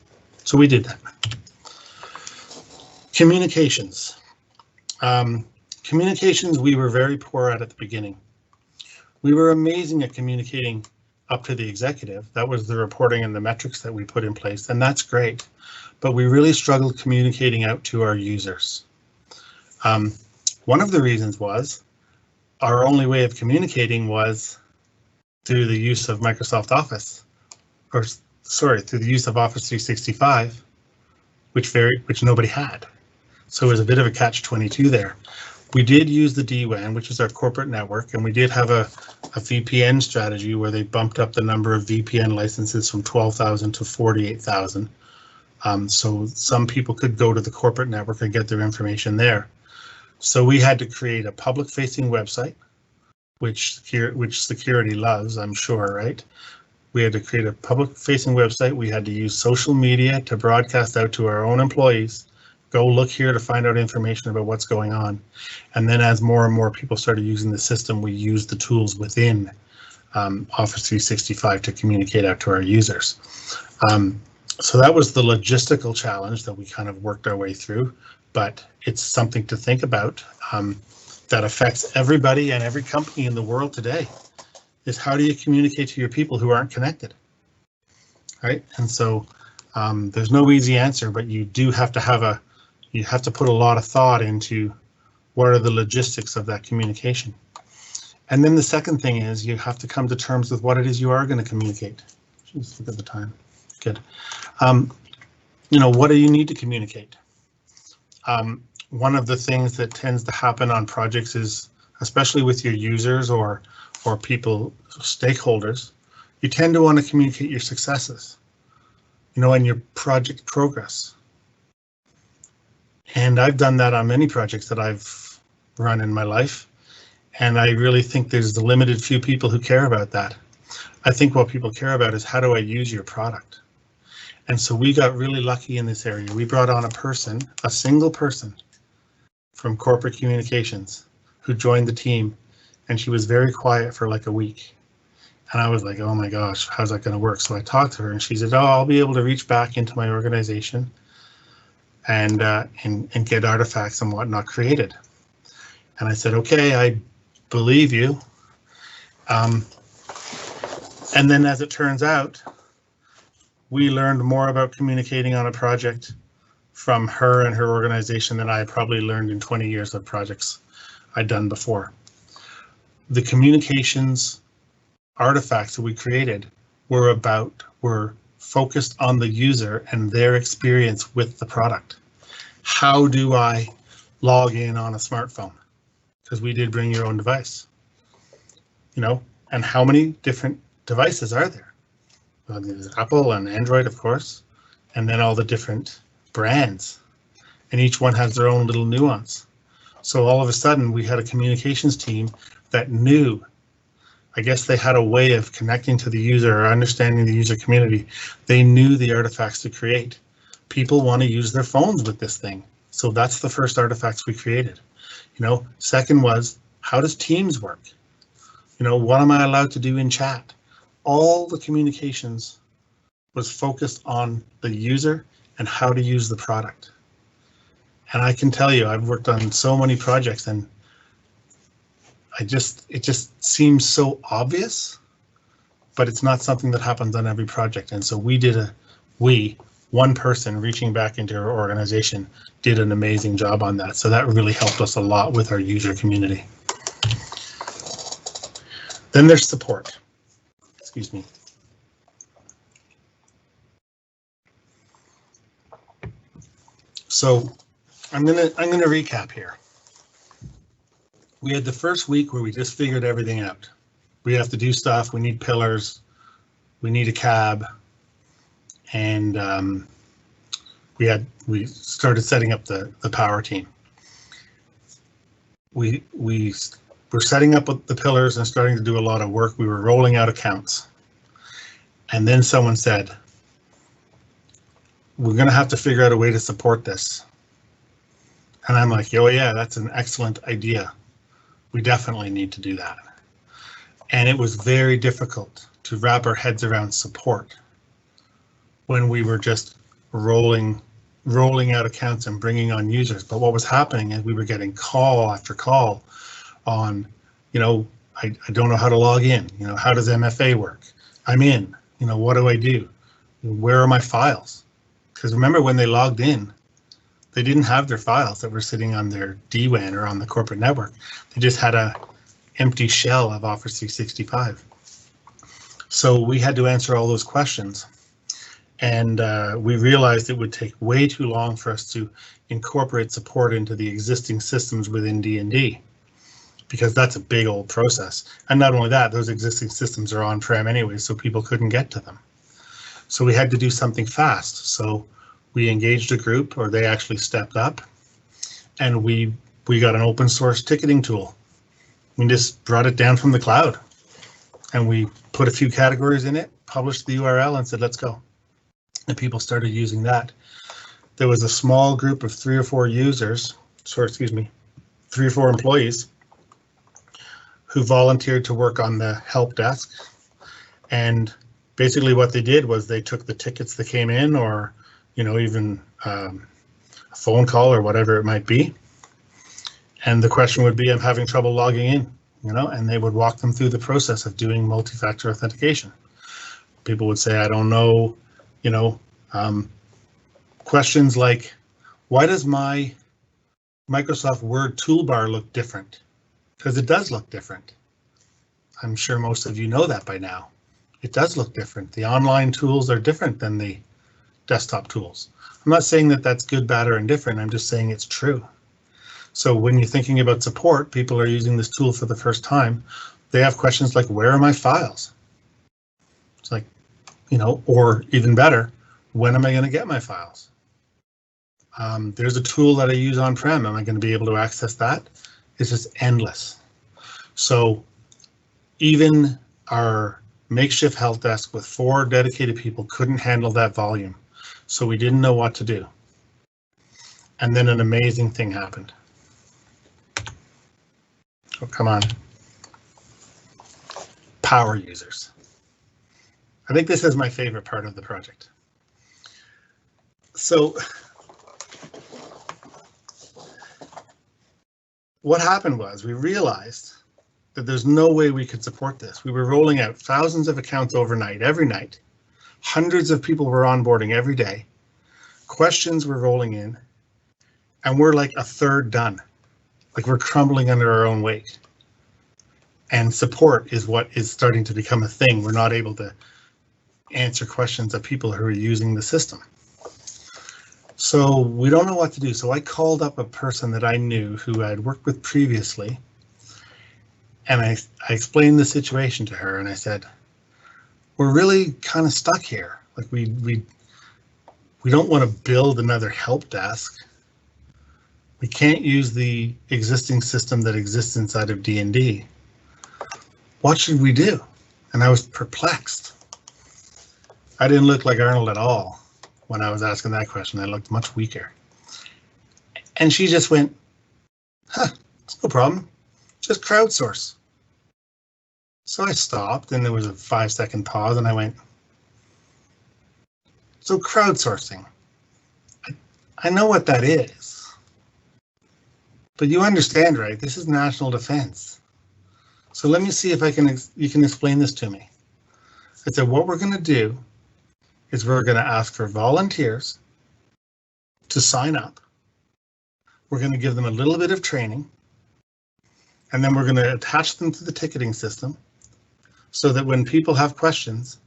So we did that. Communications. Communications we were very poor at the beginning. We were amazing at communicating up to the executive. That was the reporting and the metrics that we put in place, and that's great. But we really struggled communicating out to our users. One of the reasons was our only way of communicating was through the use of Microsoft Office, or sorry, through the use of Office 365 which nobody had. So it was a bit of a catch-22 there. We did use the DWAN, which is our corporate network, and we did have a VPN strategy where they bumped up the number of VPN licenses from 12,000 to 48,000. So some people could go to the corporate network and get their information there. So we had to create a public-facing website, which security loves, I'm sure, right? We had to create a public-facing website. We had to use social media to broadcast out to our own employees. Go look here to find out information about what's going on. And then as more and more people started using the system, we used the tools within Office 365 to communicate out to our users. So that was the logistical challenge that we kind of worked our way through, but it's something to think about that affects everybody and every company in the world today, is how do you communicate to your people who aren't connected, right? And so there's no easy answer, but you do have to you have to put a lot of thought into what are the logistics of that communication. And then the second thing is you have to come to terms with what it is you are going to communicate. Just look at the time. Good. You know, what do you need to communicate? One of the things that tends to happen on projects is, especially with your users or people, stakeholders, you tend to want to communicate your successes, you know, and your project progress. And I've done that on many projects that I've run in my life. And I really think there's the limited few people who care about that. I think what people care about is how do I use your product? And so we got really lucky in this area. We brought on a single person from corporate communications who joined the team, and she was very quiet for like a week. And I was like, oh my gosh, how's that going to work? So I talked to her and she said, oh, I'll be able to reach back into my organization and get artifacts and whatnot created. And I said, okay, I believe you. And then as it turns out, we learned more about communicating on a project from her and her organization than I probably learned in 20 years of projects I'd done before. The communications artifacts that we created were focused on the user and their experience with the product. How do I log in on a smartphone? Because we did bring your own device, you know, and how many different devices are there? Well, there's Apple and Android, of course, and then all the different brands, and each one has their own little nuance. So all of a sudden we had a communications team that knew, I guess they had a way of connecting to the user or understanding the user community. They knew the artifacts to create. People want to use their phones with this thing. So that's the first artifacts we created. You know, second was, how does Teams work? You know, what am I allowed to do in chat? All the communications was focused on the user and how to use the product. And I can tell you, I've worked on so many projects and it just seems so obvious, but it's not something that happens on every project. And so one person reaching back into our organization did an amazing job on that. So that really helped us a lot with our user community. Then there's support. Excuse me. So I'm gonna recap here. We had the first week where we just figured everything out. We have to do stuff. We need pillars. We need a cab, and we started setting up the power team. We were setting up the pillars and starting to do a lot of work. We were rolling out accounts, and then someone said, we're going to have to figure out a way to support this. And I'm like, oh yeah, that's an excellent idea. We definitely need to do that. And it was very difficult to wrap our heads around support when we were just rolling out accounts and bringing on users. But what was happening is we were getting call after call on, you know, I don't know how to log in. You know, how does MFA work? I'm in, you know, what do I do? Where are my files? Because remember, when they logged in, they didn't have their files that were sitting on their DWAN or on the corporate network. They just had an empty shell of Office 365. So we had to answer all those questions. And we realized it would take way too long for us to incorporate support into the existing systems within DND, because that's a big old process. And not only that, those existing systems are on-prem anyway, so people couldn't get to them. So we had to do something fast. So we engaged a group, or they actually stepped up, and we got an open source ticketing tool. We just brought it down from the cloud, and we put a few categories in it, published the URL, and said, let's go. And people started using that. There was a small group of 3 or 4 users, 3 or 4 employees who volunteered to work on the help desk. And basically what they did was they took the tickets that came in, or, you know, even a phone call or whatever it might be. And the question would be, I'm having trouble logging in, you know, and they would walk them through the process of doing multi-factor authentication. People would say, I don't know, you know, questions like, why does my Microsoft Word toolbar look different? Because it does look different. I'm sure most of you know that by now. It does look different. The online tools are different than the desktop tools. I'm not saying that that's good, bad, or indifferent. I'm just saying it's true. So when you're thinking about support, people are using this tool for the first time. They have questions like, where are my files? It's like, you know, or even better, when am I going to get my files? There's a tool that I use on-prem. Am I going to be able to access that? It's just endless. So even our makeshift help desk with 4 dedicated people couldn't handle that volume. So we didn't know what to do. And then an amazing thing happened. Oh, come on. Power users. I think this is my favorite part of the project. So what happened was we realized that there's no way we could support this. We were rolling out thousands of accounts overnight, every night. Hundreds of people were onboarding every day. Questions were rolling in, and we're like a third done. Like we're crumbling under our own weight. And support is what is starting to become a thing. We're not able to answer questions of people who are using the system. So we don't know what to do. So I called up a person that I knew who I'd worked with previously. And I explained the situation to her, and I said, we're really kind of stuck here. Like we don't want to build another help desk. We can't use the existing system that exists inside of DND. What should we do? And I was perplexed. I didn't look like Arnold at all when I was asking that question. I looked much weaker. And she just went, it's no problem. Just crowdsource. So I stopped, and there was a 5-second pause, and I went, so crowdsourcing, I know what that is, but you understand, right? This is national defense. So let me see if you can explain this to me. I said, what we're going to do is we're going to ask for volunteers to sign up. We're going to give them a little bit of training, and then we're going to attach them to the ticketing system so that when people have questions,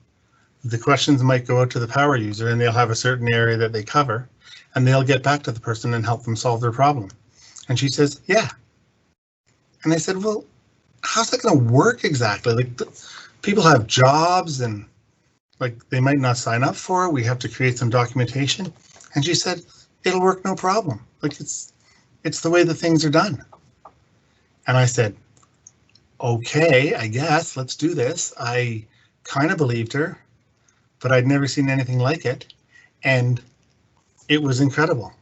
the questions might go out to the power user, and they'll have a certain area that they cover, and they'll get back to the person and help them solve their problem. And she says, yeah. And I said, well, how's that going to work exactly? Like, people have jobs, and like they might not sign up for it. We have to create some documentation. And she said, it'll work no problem. Like it's the way the things are done. And I said, okay, I guess let's do this. I kind of believed her, but I'd never seen anything like it. And it was incredible.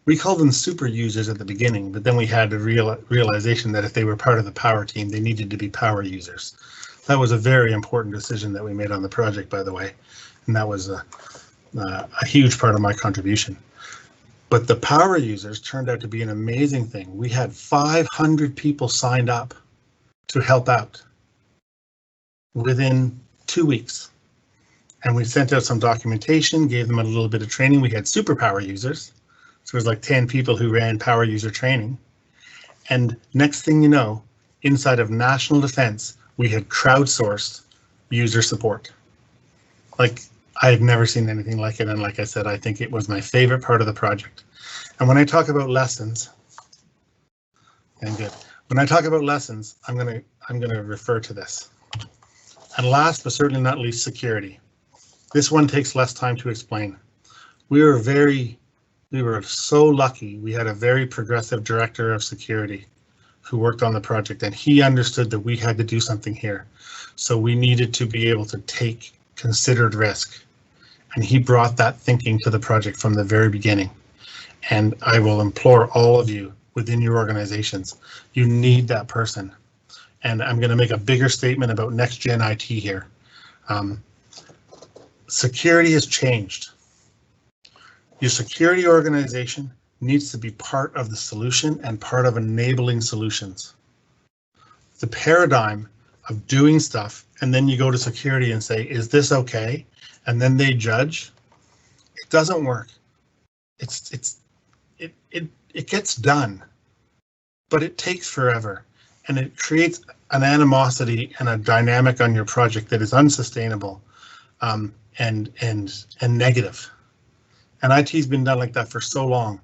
We called them super users at the beginning, but then we had a realization that if they were part of the power team, they needed to be power users. That was a very important decision that we made on the project, by the way. And that was a huge part of my contribution. But the power users turned out to be an amazing thing. We had 500 people signed up to help out within 2 weeks. And we sent out some documentation, gave them a little bit of training. We had superpower users. So it was like 10 people who ran power user training. And next thing you know, inside of national defense, we had crowdsourced user support. Like, I have never seen anything like it. And like I said, I think it was my favorite part of the project. And when I talk about lessons, and good. When I talk about lessons, I'm gonna refer to this. And last but certainly not least, security. This one takes less time to explain. We were so lucky. We had a very progressive director of security who worked on the project, and he understood that we had to do something here. So we needed to be able to take considered risk. And he brought that thinking to the project from the very beginning. And I will implore all of you within your organizations, you need that person. And I'm going to make a bigger statement about next gen IT here. Security has changed. Your security organization needs to be part of the solution and part of enabling solutions. The paradigm of doing stuff and then you go to security and say, is this okay? And then they judge. It doesn't work. It gets done, but it takes forever, and it creates an animosity and a dynamic on your project that is unsustainable and negative. And IT's been done like that for so long,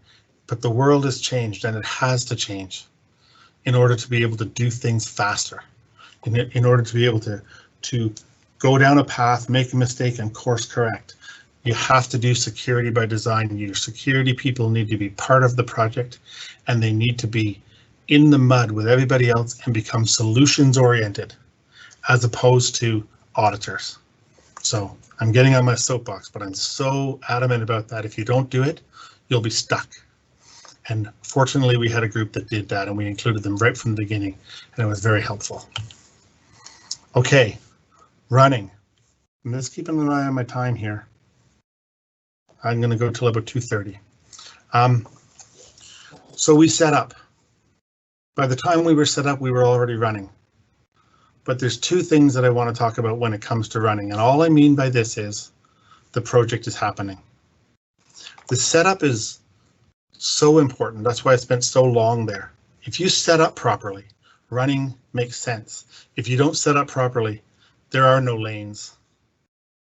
but the world has changed and it has to change in order to be able to do things faster, in order to be able to go down a path, make a mistake and course correct. You have to do security by design. Your security people need to be part of the project, and they need to be in the mud with everybody else and become solutions oriented as opposed to auditors. So I'm getting on my soapbox, but I'm so adamant about that. If you don't do it, you'll be stuck. And fortunately, we had a group that did that, and we included them right from the beginning, and it was very helpful. Okay, running. I'm just keeping an eye on my time here. I'm going to go till about 2:30. So we set up. By the time we were set up, we were already running. But there's two things that I want to talk about when it comes to running. And all I mean by this is the project is happening. The setup is so important. That's why I spent so long there. If you set up properly, running makes sense. If you don't set up properly, there are no lanes.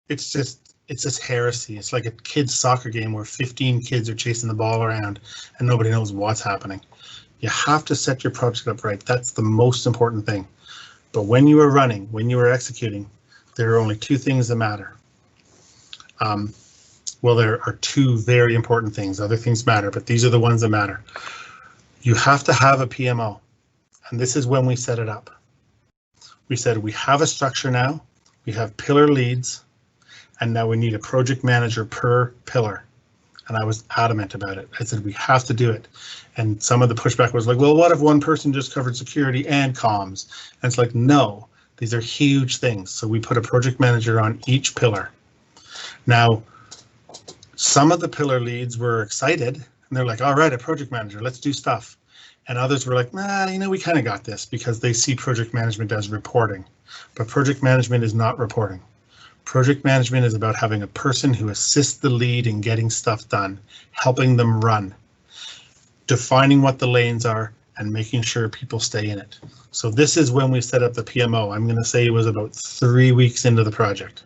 It's just heresy. It's like a kid's soccer game where 15 kids are chasing the ball around and nobody knows what's happening. You have to set your project up right. That's the most important thing. But when you are running, when you are executing, there are only two things that matter. Well, there are two very important things. Other things matter, but these are the ones that matter. You have to have a PMO, and this is when we set it up. We said we have a structure now, we have pillar leads, and now we need a project manager per pillar. And I was adamant about it. I said, we have to do it. And some of the pushback was like, well, what if one person just covered security and comms? And it's like, no, these are huge things. So we put a project manager on each pillar. Now, some of the pillar leads were excited and they're like, all right, a project manager, let's do stuff. And others were like, nah, we kind of got this, because they see project management as reporting. But project management is not reporting. Project management is about having a person who assists the lead in getting stuff done, helping them run, defining what the lanes are, and making sure people stay in it. So this is when we set up the PMO. I'm going to say it was about 3 weeks into the project,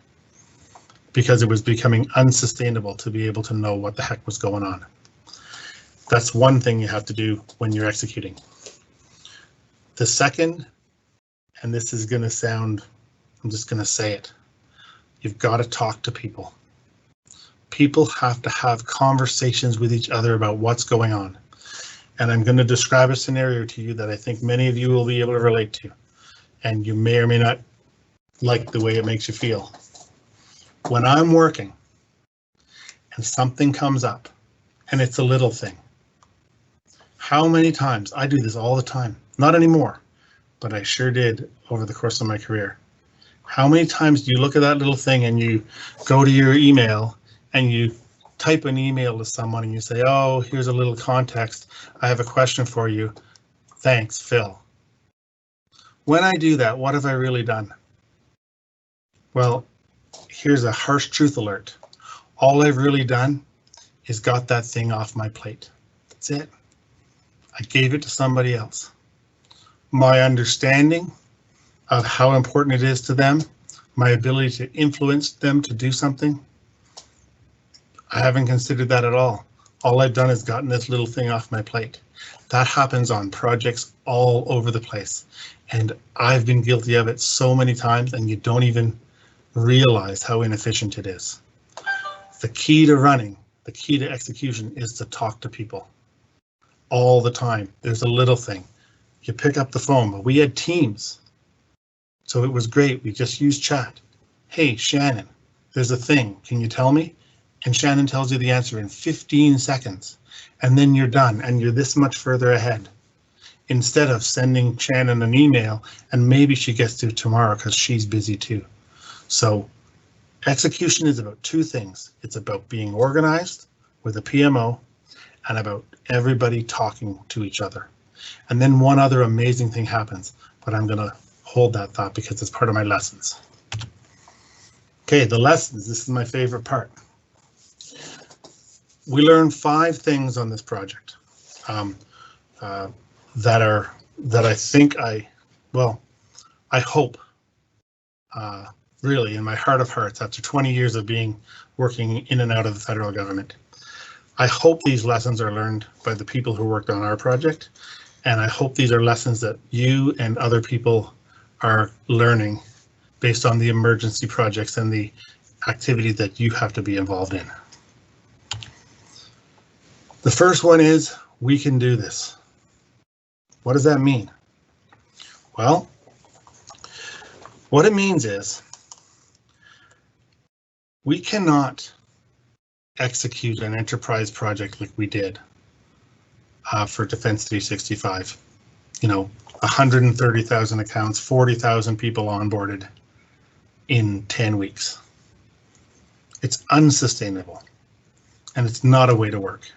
because it was becoming unsustainable to be able to know what the heck was going on. That's one thing you have to do when you're executing. The second, and this is going to sound, I'm just going to say it, you've got to talk to people. People have to have conversations with each other about what's going on. And I'm going to describe a scenario to you that I think many of you will be able to relate to. And you may or may not like the way it makes you feel. When I'm working and something comes up, and it's a little thing, how many times, I do this all the time, not anymore, but I sure did over the course of my career. How many times do you look at that little thing and you go to your email and you type an email to someone and you say, oh, here's a little context. I have a question for you. Thanks, Phil. When I do that, what have I really done? Well, here's a harsh truth alert. All I've really done is got that thing off my plate. That's it. I gave it to somebody else. My understanding of how important it is to them, my ability to influence them to do something, I haven't considered that at all. All I've done is gotten this little thing off my plate. That happens on projects all over the place. And I've been guilty of it so many times, and you don't even realize how inefficient it is. The key to running, the key to execution is to talk to people all the time. There's a little thing. You pick up the phone, but we had Teams. So it was great. We just used chat. Hey, Shannon, there's a thing. Can you tell me? And Shannon tells you the answer in 15 seconds. And then you're done and you're this much further ahead. Instead of sending Shannon an email and maybe she gets to it tomorrow because she's busy too. So execution is about two things. It's about being organized with a PMO and about everybody talking to each other. And then one other amazing thing happens, but I'm going to hold that thought because it's part of my lessons. Okay, the lessons. This is my favorite part. We learned 5 things on this project that I think I hope really in my heart of hearts, after 20 years of working in and out of the federal government, I hope these lessons are learned by the people who worked on our project, and I hope these are lessons that you and other people are learning based on the emergency projects and the activity that you have to be involved in. The first one is, we can do this. What does that mean? Well, what it means is we cannot execute an enterprise project like we did for Defense 365. 130,000 accounts, 40,000 people onboarded in 10 weeks. It's unsustainable, and it's not a way to work.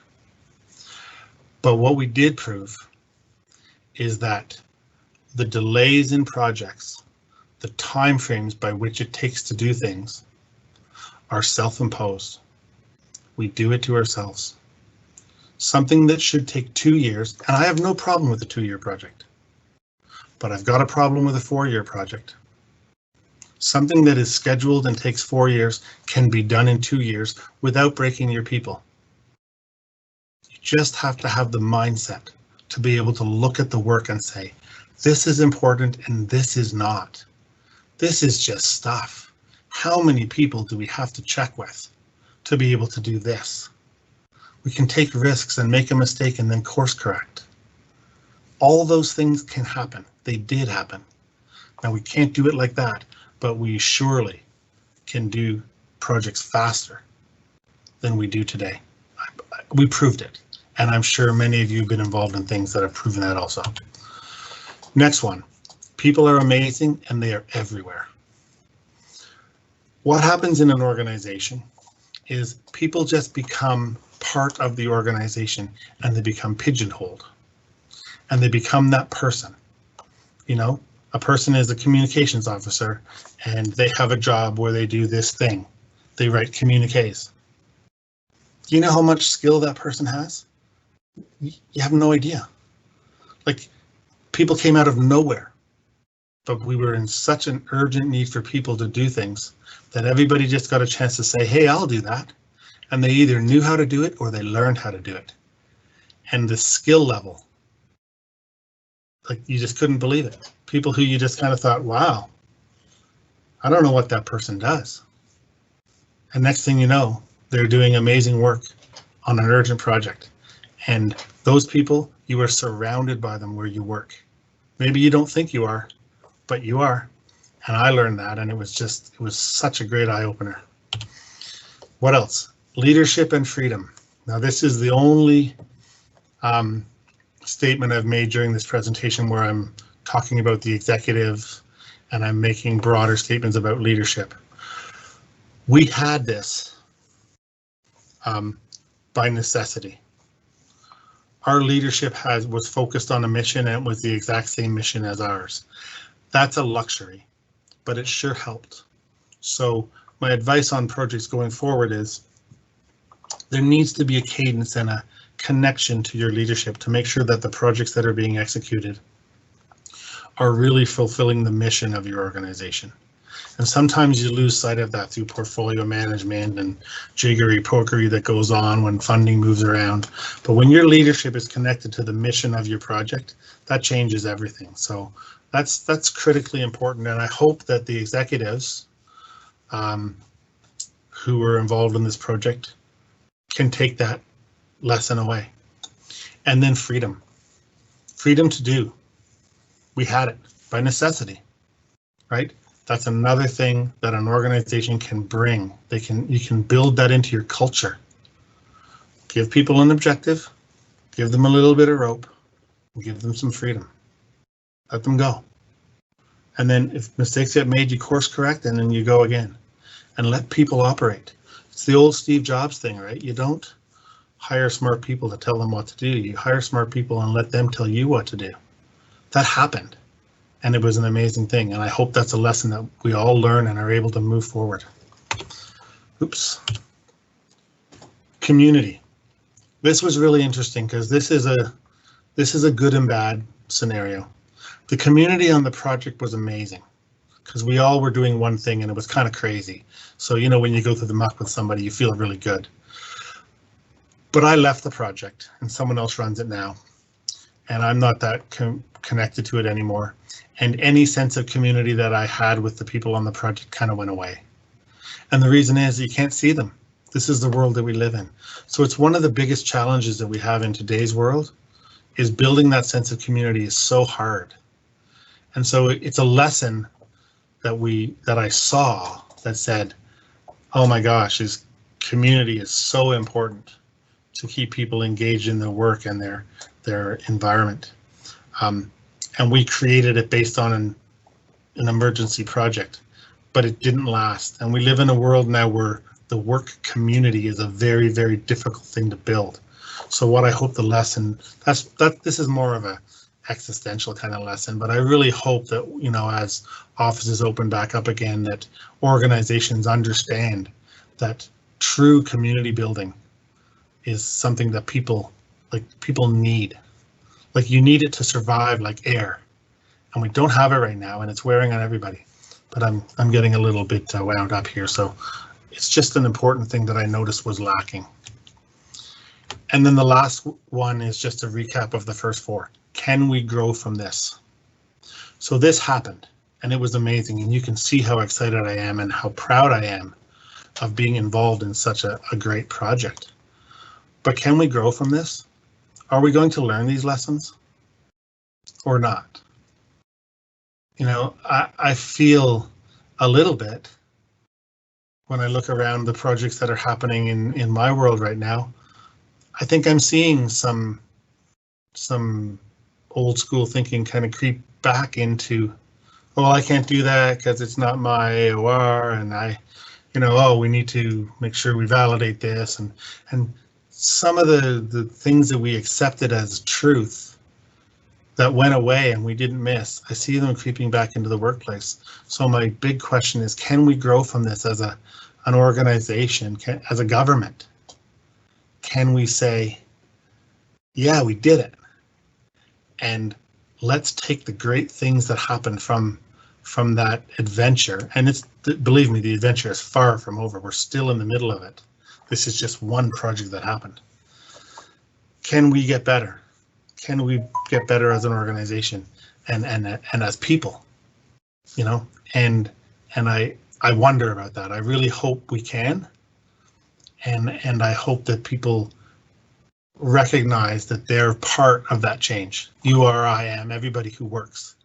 But what we did prove is that the delays in projects, the timeframes by which it takes to do things, are self-imposed. We do it to ourselves. Something that should take 2 years, and I have no problem with a 2-year project, but I've got a problem with a 4-year project. Something that is scheduled and takes 4 years can be done in 2 years without breaking your people. You just have to have the mindset to be able to look at the work and say, this is important and this is not. This is just stuff. How many people do we have to check with to be able to do this? We can take risks and make a mistake and then course correct. All those things can happen. They did happen. Now we can't do it like that, but we surely can do projects faster than we do today. We proved it, and I'm sure many of you have been involved in things that have proven that also. Next one, people are amazing and they are everywhere. What happens in an organization is people just become part of the organization and they become pigeonholed and they become that person. A person is a communications officer and they have a job where they do this thing. They write communiques. Do you know how much skill that person has? You have no idea. Like, people came out of nowhere, but we were in such an urgent need for people to do things that everybody just got a chance to say, hey, I'll do that. And they either knew how to do it or they learned how to do it. And the skill level, like, you just couldn't believe it. People who you just kind of thought, wow, I don't know what that person does. And next thing you know, they're doing amazing work on an urgent project. And those people, you are surrounded by them where you work. Maybe you don't think you are, but you are. And I learned that, and it was such a great eye opener. What else? Leadership and freedom. Now, this is the only statement I've made during this presentation where I'm talking about the executive and I'm making broader statements about leadership. We had this by necessity. Our leadership was focused on a mission, and it was the exact same mission as ours. That's a luxury, but it sure helped. So my advice on projects going forward is there needs to be a cadence and a connection to your leadership to make sure that the projects that are being executed are really fulfilling the mission of your organization. And sometimes you lose sight of that through portfolio management and jiggery-pokery that goes on when funding moves around. But when your leadership is connected to the mission of your project, that changes everything. So that's critically important. And I hope that the executives who were involved in this project can take that lesson away. And then freedom. Freedom to do. We had it by necessity, right? That's another thing that an organization can bring. You can build that into your culture. Give people an objective, give them a little bit of rope, and give them some freedom. Let them go. And then if mistakes get made, you course correct, and then you go again. And let people operate. It's the old Steve Jobs thing, right? You don't hire smart people to tell them what to do. You hire smart people and let them tell you what to do. That happened. And it was an amazing thing. And I hope that's a lesson that we all learn and are able to move forward. Oops. Community. This was really interesting because this is a good and bad scenario. The community on the project was amazing because we all were doing one thing and it was kind of crazy. So, you know, when you go through the muck with somebody, you feel really good. But I left the project and someone else runs it now. And I'm not that connected to it anymore. And any sense of community that I had with the people on the project kind of went away. And the reason is you can't see them. This is the world that we live in. So it's one of the biggest challenges that we have in today's world is building that sense of community is so hard. And so it's a lesson that I saw that said, oh my gosh, this community is so important to keep people engaged in their work and their environment. And we created it based on an emergency project, but it didn't last. And we live in a world now where the work community is a very, very difficult thing to build. So what I hope the lesson, this is more of a existential kind of lesson, but I really hope that, you know, as offices open back up again, that organizations understand that true community building is something that people need. Like you need it to survive like air, and we don't have it right now, and it's wearing on everybody. But I'm getting a little bit wound up here, so it's just an important thing that I noticed was lacking. And then the last one is just a recap of the first four. Can we grow from this? So this happened, and it was amazing, and you can see how excited I am and how proud I am of being involved in such a great project. But can we grow from this? Are we going to learn these lessons or not? You know, I feel a little bit when I look around the projects that are happening in my world right now. I think I'm seeing some old school thinking kind of creep back into, oh, I can't do that because it's not my AOR, and we need to make sure we validate this, and some of the things that we accepted as truth that went away and we didn't miss, I see them creeping back into the workplace. So my big question is, can we grow from this as an organization, as a government? Can we say, yeah, we did it, and let's take the great things that happened from that adventure, and believe me, the adventure is far from over. We're still in the middle of it. This is just one project that happened. Can we get better? Can we get better as an organization and as people? You know, and I wonder about that. I really hope we can, and I hope that people recognize that they're part of that change. You are, I am, everybody who works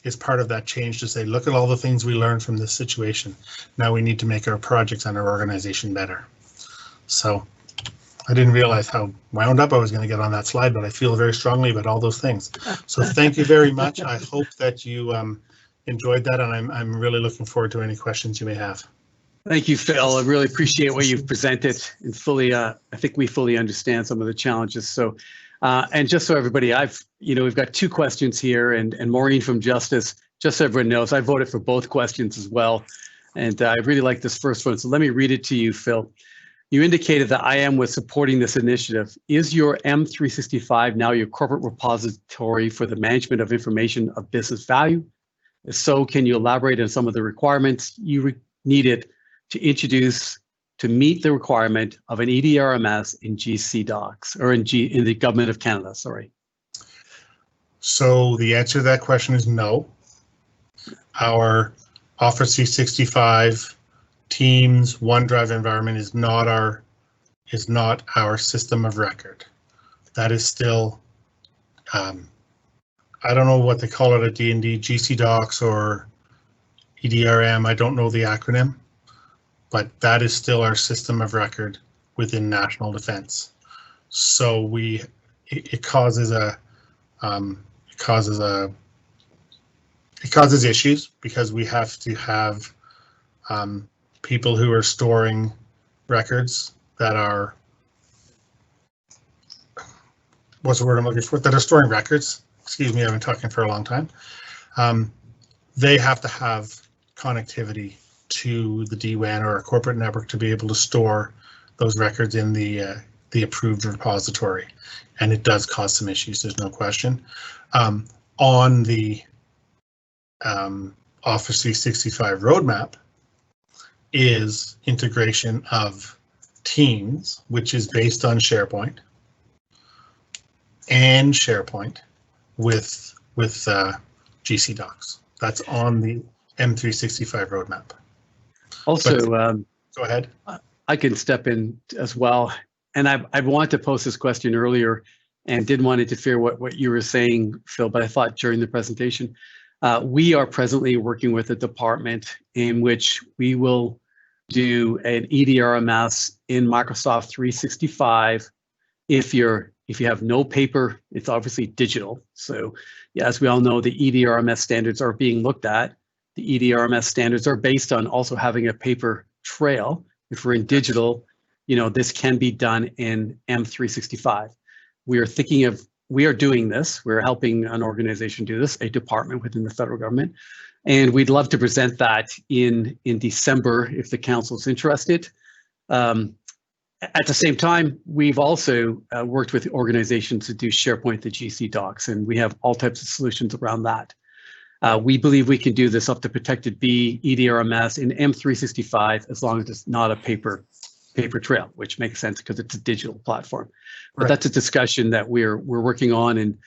is part of that change to say, look at all the things we learned from this situation. Now we need to make our projects and our organization better. So I didn't realize how wound up I was going to get on that slide, but I feel very strongly about all those things. So thank you very much. I hope that you enjoyed that, and I'm really looking forward to any questions you may have.
Thank you, Phil. I really appreciate what you've presented, and I think we fully understand some of the challenges. So, and just so everybody, we've got two questions here, and Maureen from Justice, just so everyone knows, I voted for both questions as well. And I really like this first one. So let me read it to you, Phil. You indicated that IAM was supporting this initiative. Is your M365 now your corporate repository for the management of information of business value? If so, can you elaborate on some of the requirements you needed to meet the requirement of an EDRMS in GC docs, or in the Government of Canada, sorry?
So the answer to that question is no. Our Office 365 Teams OneDrive environment is not our system of record. That is still, I don't know what they call it at DND, GC docs or EDRM. I don't know the acronym, but that is still our system of record within national defense. So it causes issues because we have to have people who are storing records that are, what's the word I'm looking for? That are storing records. Excuse me, I've been talking for a long time. They have to have connectivity to the DWAN or a corporate network to be able to store those records in the approved repository, and it does cause some issues. There's no question. On the Office 365 roadmap is integration of Teams, which is based on SharePoint, and SharePoint with GC docs. That's on the M365 roadmap.
Also,
go ahead.
I can step in as well. And I wanted to post this question earlier and didn't want to interfere what you were saying, Phil, but I thought during the presentation, we are presently working with a department in which we will do an EDRMS in Microsoft 365. If you have no paper, it's obviously digital. So yeah, as we all know, the EDRMS standards are being looked at. The EDRMS standards are based on also having a paper trail. If we're in digital, this can be done in M365. We are doing this. We're helping an organization do this, a department within the federal government. And we'd love to present that in December if the council's interested. At the same time, we've also worked with organizations to do SharePoint to GC docs, and we have all types of solutions around that. We believe we can do this up to Protected B, EDRMS in M365 as long as it's not a paper trail, which makes sense because it's a digital platform. But
Right.
That's a discussion that we're working on, and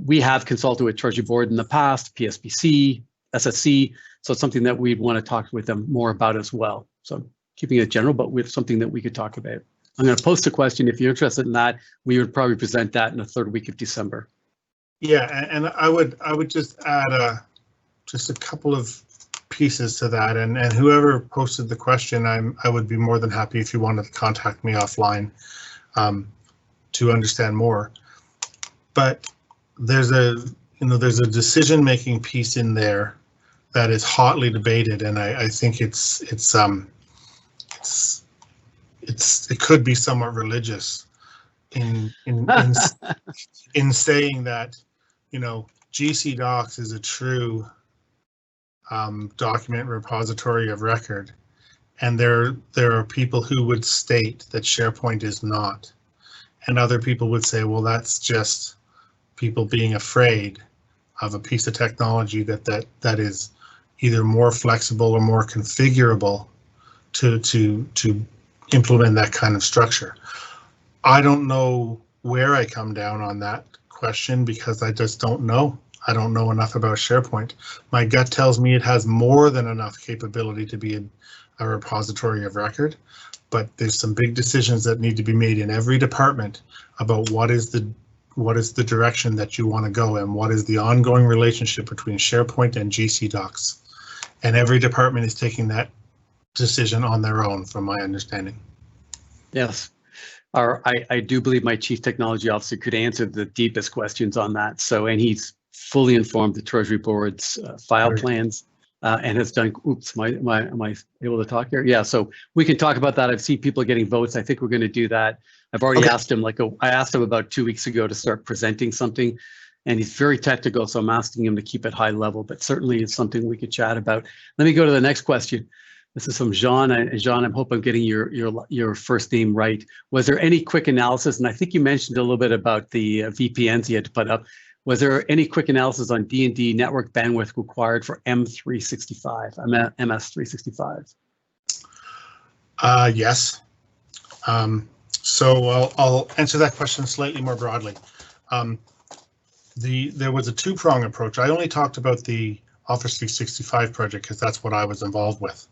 we have consulted with Treasury Board in the past, PSBC, SSC, so it's something that we'd want to talk with them more about as well. So keeping it general, but with something that we could talk about. I'm going to post a question. If you're interested in that, we would probably present that in the third week of December.
Yeah, and I would just add just a couple of pieces to that, and whoever posted the question, I would be more than happy if you wanted to contact me offline to understand more. But there's a decision-making piece in there that is hotly debated, and I think it could be somewhat religious in saying that, GC docs is a true document repository of record, and there are people who would state that SharePoint is not, and other people would say, well, that's just people being afraid of a piece of technology that is either more flexible or more configurable to implement that kind of structure. I don't know where I come down on that question because I just don't know. I don't know enough about SharePoint. My gut tells me it has more than enough capability to be a repository of record, but there's some big decisions that need to be made in every department about what is the direction that you want to go and what is the ongoing relationship between SharePoint and GC docs. And every department is taking that decision on their own, from my understanding.
Yes. I do believe my Chief Technology Officer could answer the deepest questions on that. And he's fully informed the Treasury Board's file plans and has done, oops, am I able to talk here? Yeah, so we can talk about that. I've seen people getting votes. I think we're going to do that. I've already asked him, I asked him about 2 weeks ago to start presenting something, and he's very technical, so I'm asking him to keep it high level, but certainly it's something we could chat about. Let me go to the next question. This is from Jean. Jean, I hope I'm getting your first name right. Was there any quick analysis? And I think you mentioned a little bit about the VPNs you had to put up. Was there any quick analysis on DND network bandwidth required for M365, MS365?
Yes. So I'll answer that question slightly more broadly. There was a two-prong approach. I only talked about the Office 365 project because that's what I was involved with.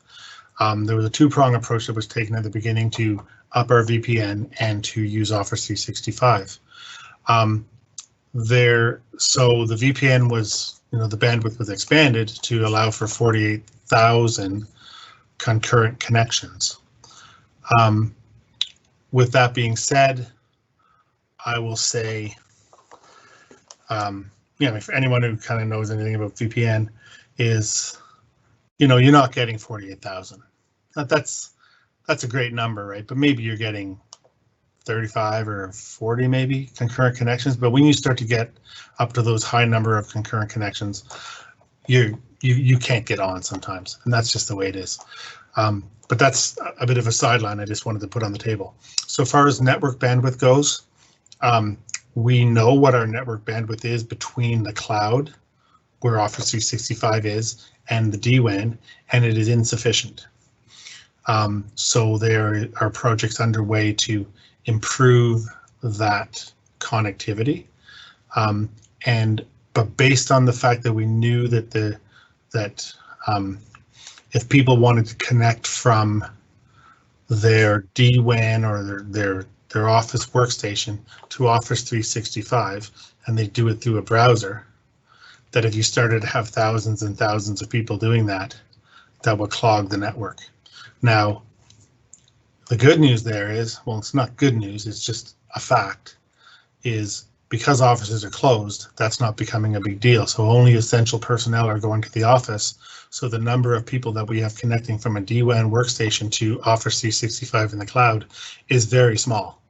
There was a two-prong approach that was taken at the beginning to up our VPN and to use Office 365. So the VPN was, the bandwidth was expanded to allow for 48,000 concurrent connections. With that being said, I will say, for anyone who kind of knows anything about VPN, is, you're not getting 48,000. That's a great number, right? But maybe you're getting 35 or 40 maybe concurrent connections. But when you start to get up to those high number of concurrent connections, you can't get on sometimes, and that's just the way it is. But that's a bit of a sideline I just wanted to put on the table. So far as network bandwidth goes, we know what our network bandwidth is between the cloud, where Office 365 is, and the DWAN, and it is insufficient. So there are projects underway to improve that connectivity. But based on the fact that we knew that if people wanted to connect from their DWAN or their Office workstation to Office 365, and they do it through a browser, that if you started to have thousands and thousands of people doing that, that would clog the network. Now, the good news there is, well, it's not good news, it's just a fact, is because offices are closed, that's not becoming a big deal. So only essential personnel are going to the office. So the number of people that we have connecting from a DWAN workstation to Office 365 in the cloud is very small.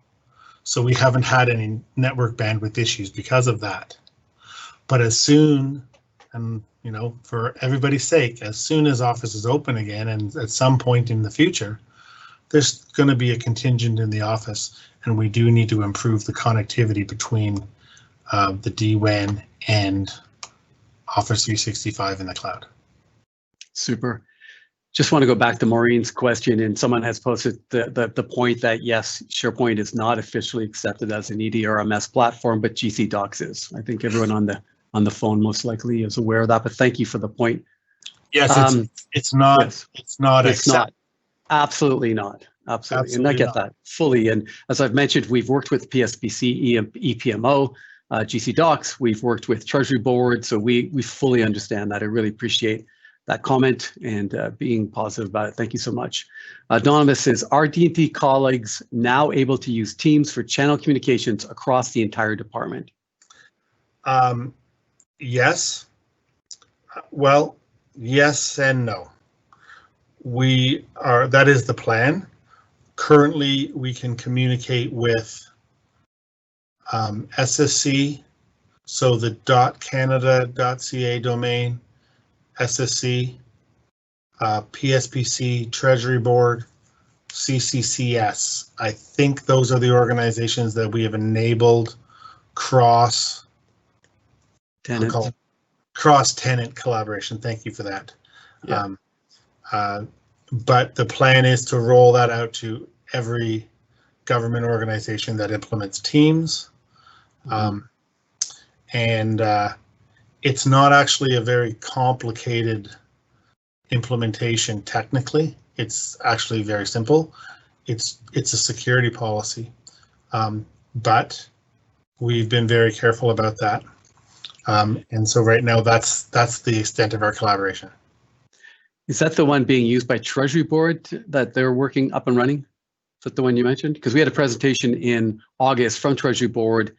So we haven't had any network bandwidth issues because of that. But as soon, and for everybody's sake, as soon as Office is open again, and at some point in the future, there's going to be a contingent in the office, and we do need to improve the connectivity between the DWAN and Office 365 in the cloud.
Super. Just want to go back to Maureen's question, and someone has posted the point that yes, SharePoint is not officially accepted as an EDRMS platform, but GC Docs is. I think everyone on the phone most likely is aware of that, but thank you for the point.
Yes, it's not. Yes. It's not.
Absolutely not. Absolutely. And I get that fully. And as I've mentioned, we've worked with PSPC, EPMO, GC Docs. We've worked with Treasury Board, so we fully understand that. I really appreciate that comment and being positive about it. Thank you so much. Anonymous says, are D&D colleagues now able to use Teams for channel communications across the entire department?
Yes. Well, yes and no. That is the plan. Currently, we can communicate with SSC, so the .canada.ca domain, SSC, PSPC, Treasury Board, CCCS. I think those are the organizations that we have enabled cross-tenant collaboration. Thank you for that. Yeah. But the plan is to roll that out to every government organization that implements Teams. It's not actually a very complicated implementation technically. It's actually very simple. It's a security policy, but we've been very careful about that. And so right now that's the extent of our collaboration.
Is that the one being used by Treasury Board that they're working up and running? Is that the one you mentioned? Because we had a presentation in August from Treasury Board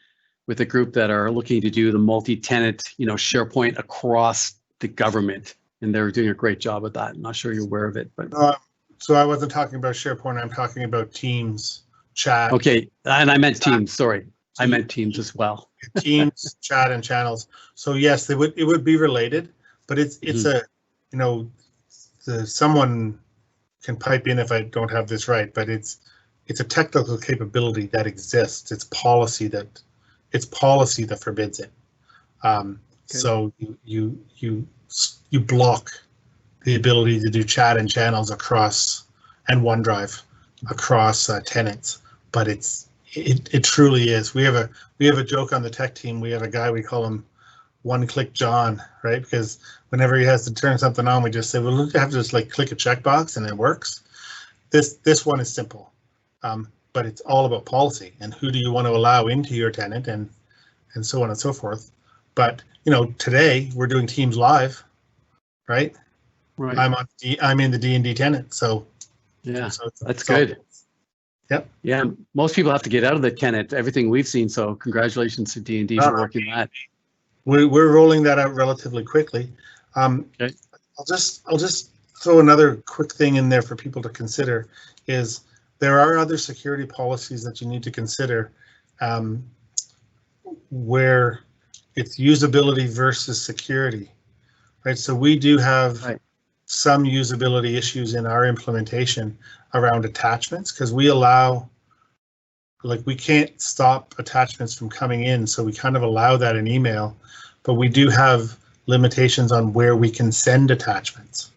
with a group that are looking to do the multi-tenant, SharePoint across the government, and they're doing a great job with that. I'm not sure you're aware of it, but.
So I wasn't talking about SharePoint. I'm talking about Teams, chat.
Okay, and I meant Teams. Sorry, I meant Teams as well.
Teams, chat, and channels. So yes, it would be related, but it's someone can pipe in if I don't have this right, but it's a technical capability that exists. It's policy that forbids it. So you block the ability to do chat and channels across and OneDrive across tenants, but it truly is. We have a joke on the tech team. We have a guy, we call him One Click John, right? Because whenever he has to turn something on, we just say, well, you have to just like click a checkbox and it works. This one is simple, but it's all about policy and who do you want to allow into your tenant and so on and so forth. But you know, today we're doing Teams Live, right?
Right.
I'm in the DND tenant, so
yeah, that's good.
Yep.
Yeah, most people have to get out of the tenant. Everything we've seen. So congratulations to D&D for working that.
We're rolling that out relatively quickly.
Okay.
I'll just throw another quick thing in there for people to consider. Is there are other security policies that you need to consider where it's usability versus security, right? So we do have some usability issues in our implementation around attachments because we allow, like, we can't stop attachments from coming in, so we kind of allow that in email, but we do have limitations on where we can send attachments.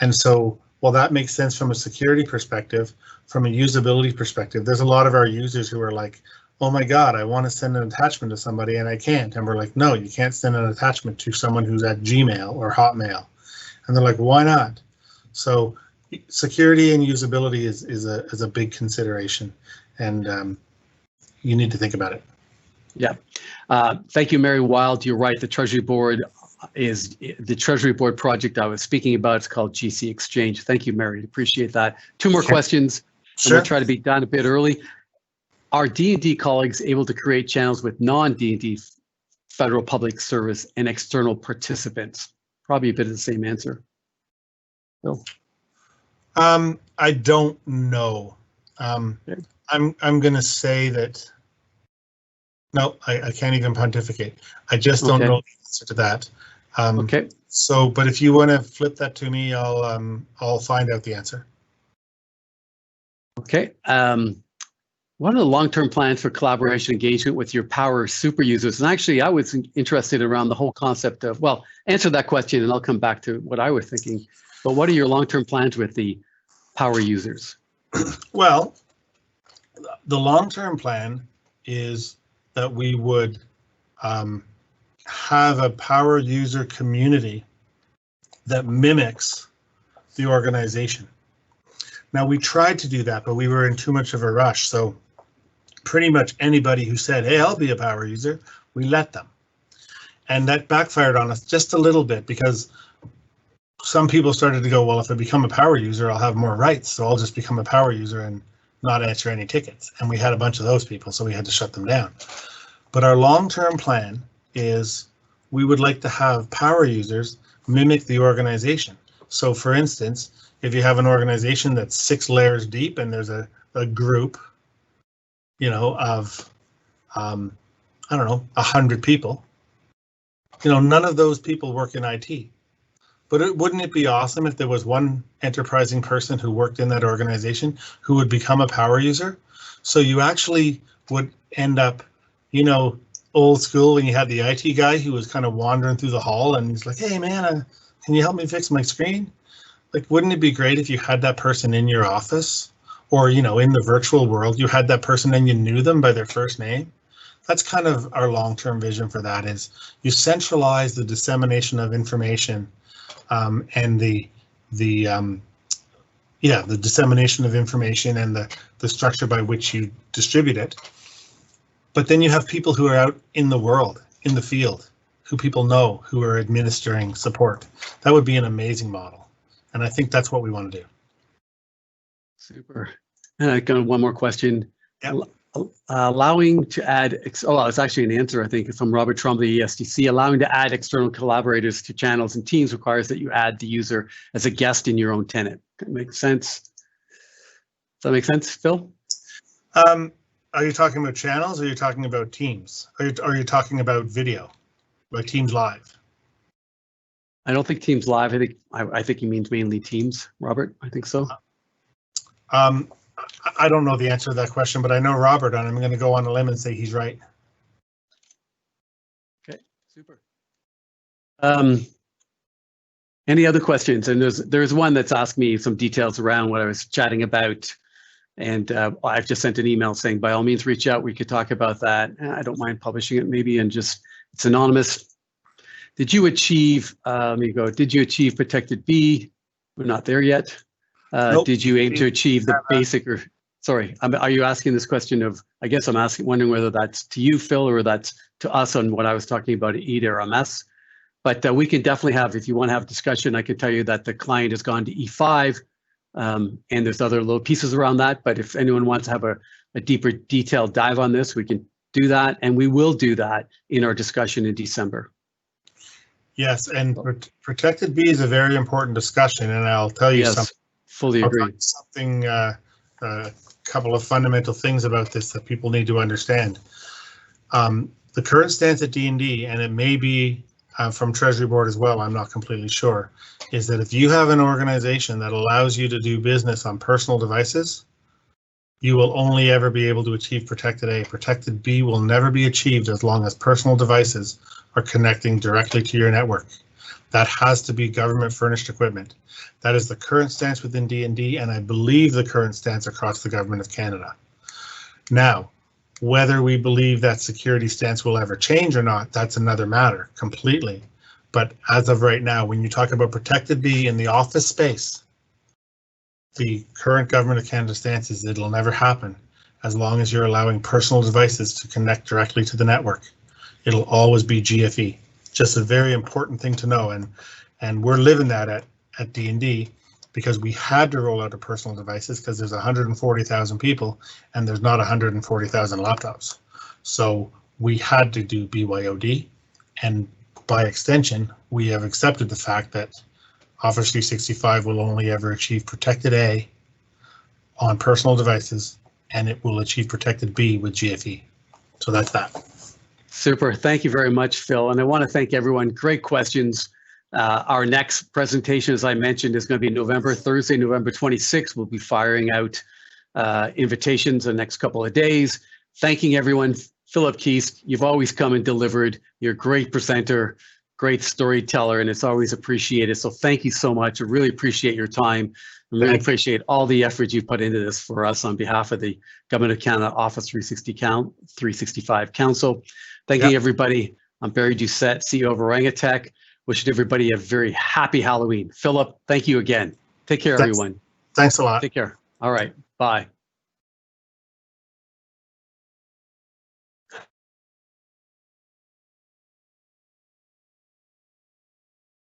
And so while that makes sense from a security perspective, from a usability perspective, there's a lot of our users who are like, oh my God, I want to send an attachment to somebody and I can't. And we're like, no, you can't send an attachment to someone who's at Gmail or Hotmail. And they're like, why not? So security and usability is a big consideration, and you need to think about it.
Yeah. Thank you, Mary Wild. You're right. The Treasury Board is the Treasury Board project I was speaking about. It's called GC Exchange. Thank you, Mary. Appreciate that. Two more questions.
Sure.
And we'll try to be done a bit early. Are D&D colleagues able to create channels with non-D&D federal public service and external participants? Probably a bit of the same answer. Bill?
I don't know.
Okay.
I'm going to say that. No, I can't even pontificate. I just don't know the answer to that.
Okay.
So, but if you want to flip that to me, I'll find out the answer.
Okay. What are the long-term plans for collaboration engagement with your power super users? And actually, I was interested around the whole concept of, well, answer that question and I'll come back to what I was thinking. But what are your long-term plans with the power users?
Well, the long-term plan is that we would have a power user community that mimics the organization. Now, we tried to do that, but we were in too much of a rush. So pretty much anybody who said, hey, I'll be a power user, we let them. And that backfired on us just a little bit because some people started to go, well, if I become a power user, I'll have more rights. So I'll just become a power user and not answer any tickets. And we had a bunch of those people, so we had to shut them down. But our long-term plan is we would like to have power users mimic the organization. So for instance, if you have an organization that's 6 layers deep and there's a group, you know, of, I don't know, 100 people, you know, none of those people work in IT. But wouldn't it be awesome if there was one enterprising person who worked in that organization who would become a power user? So you actually would end up, you know, old school when you had the IT guy who was kind of wandering through the hall and he's like, hey man, can you help me fix my screen? Like, wouldn't it be great if you had that person in your office or, you know, in the virtual world, you had that person and you knew them by their first name? That's kind of our long-term vision for that is you centralize the dissemination of information and the dissemination of information and the structure by which you distribute it. But then you have people who are out in the world, in the field, who people know, who are administering support. That would be an amazing model. And I think that's what we want to do.
Super. And I got one more question.
Yep.
Allowing to add, it's actually an answer, I think, from Robert Trombley, ESTC. Allowing to add external collaborators to channels and teams requires that you add the user as a guest in your own tenant. That makes sense. Does that make sense, Phil?
Are you talking about channels or are you talking about teams? Are you talking about video, like Teams Live?
I don't think Teams Live. I think he means mainly Teams, Robert. I think so.
I don't know the answer to that question, but I know Robert, and I'm going to go on a limb and say he's right.
Okay, Super. Any other questions? And there's one that's asked me some details around what I was chatting about. And I've just sent an email saying, by all means, reach out. We could talk about that. I don't mind publishing it maybe, and just, it's anonymous. Did you achieve, let me go, did you achieve protected B? We're not there yet.
Nope.
Did you aim to achieve the basic, or sorry, are you asking this question of, I guess I'm wondering whether that's to you, Phil, or that's to us on what I was talking about at EDRMS. But we can definitely have, if you want to have discussion, I can tell you that the client has gone to E5, and there's other little pieces around that. But if anyone wants to have a deeper detailed dive on this, we can do that. And we will do that in our discussion in December.
Yes, and protected B is a very important discussion, and I'll tell you something.
Fully agree.
Something, a couple of fundamental things about this that people need to understand. The current stance at DND, and it may be from Treasury Board as well, I'm not completely sure, is that if you have an organization that allows you to do business on personal devices, you will only ever be able to achieve protected A. Protected B will never be achieved as long as personal devices are connecting directly to your network. That has to be government furnished equipment. That is the current stance within DND, and I believe the current stance across the government of Canada. Now, whether we believe that security stance will ever change or not, that's another matter completely. But as of right now, when you talk about protected B in the office space, the current government of Canada stance is it'll never happen as long as you're allowing personal devices to connect directly to the network. It'll always be GFE. Just a very important thing to know, and we're living that at DND because we had to roll out the personal devices because there's 140,000 people and there's not 140,000 laptops. So we had to do BYOD, and by extension, we have accepted the fact that Office 365 will only ever achieve protected A on personal devices, and it will achieve protected B with GFE. So that's that.
Super. Thank you very much, Phil. And I want to thank everyone. Great questions. Our next presentation, as I mentioned, is going to be Thursday, November 26th. We'll be firing out invitations the next couple of days. Thanking everyone. Philip Keast, you've always come and delivered. You're a great presenter, great storyteller, and it's always appreciated. So thank you so much. I really appreciate your time. I really appreciate all the effort you've put into this for us on behalf of the Government of Canada Office 365 Council. Thanking everybody. I'm Barry Doucette, CEO of Orangutech. Wishing everybody a very happy Halloween. Philip, thank you again. Take care, everyone.
Thanks a lot.
Take care. All right. Bye.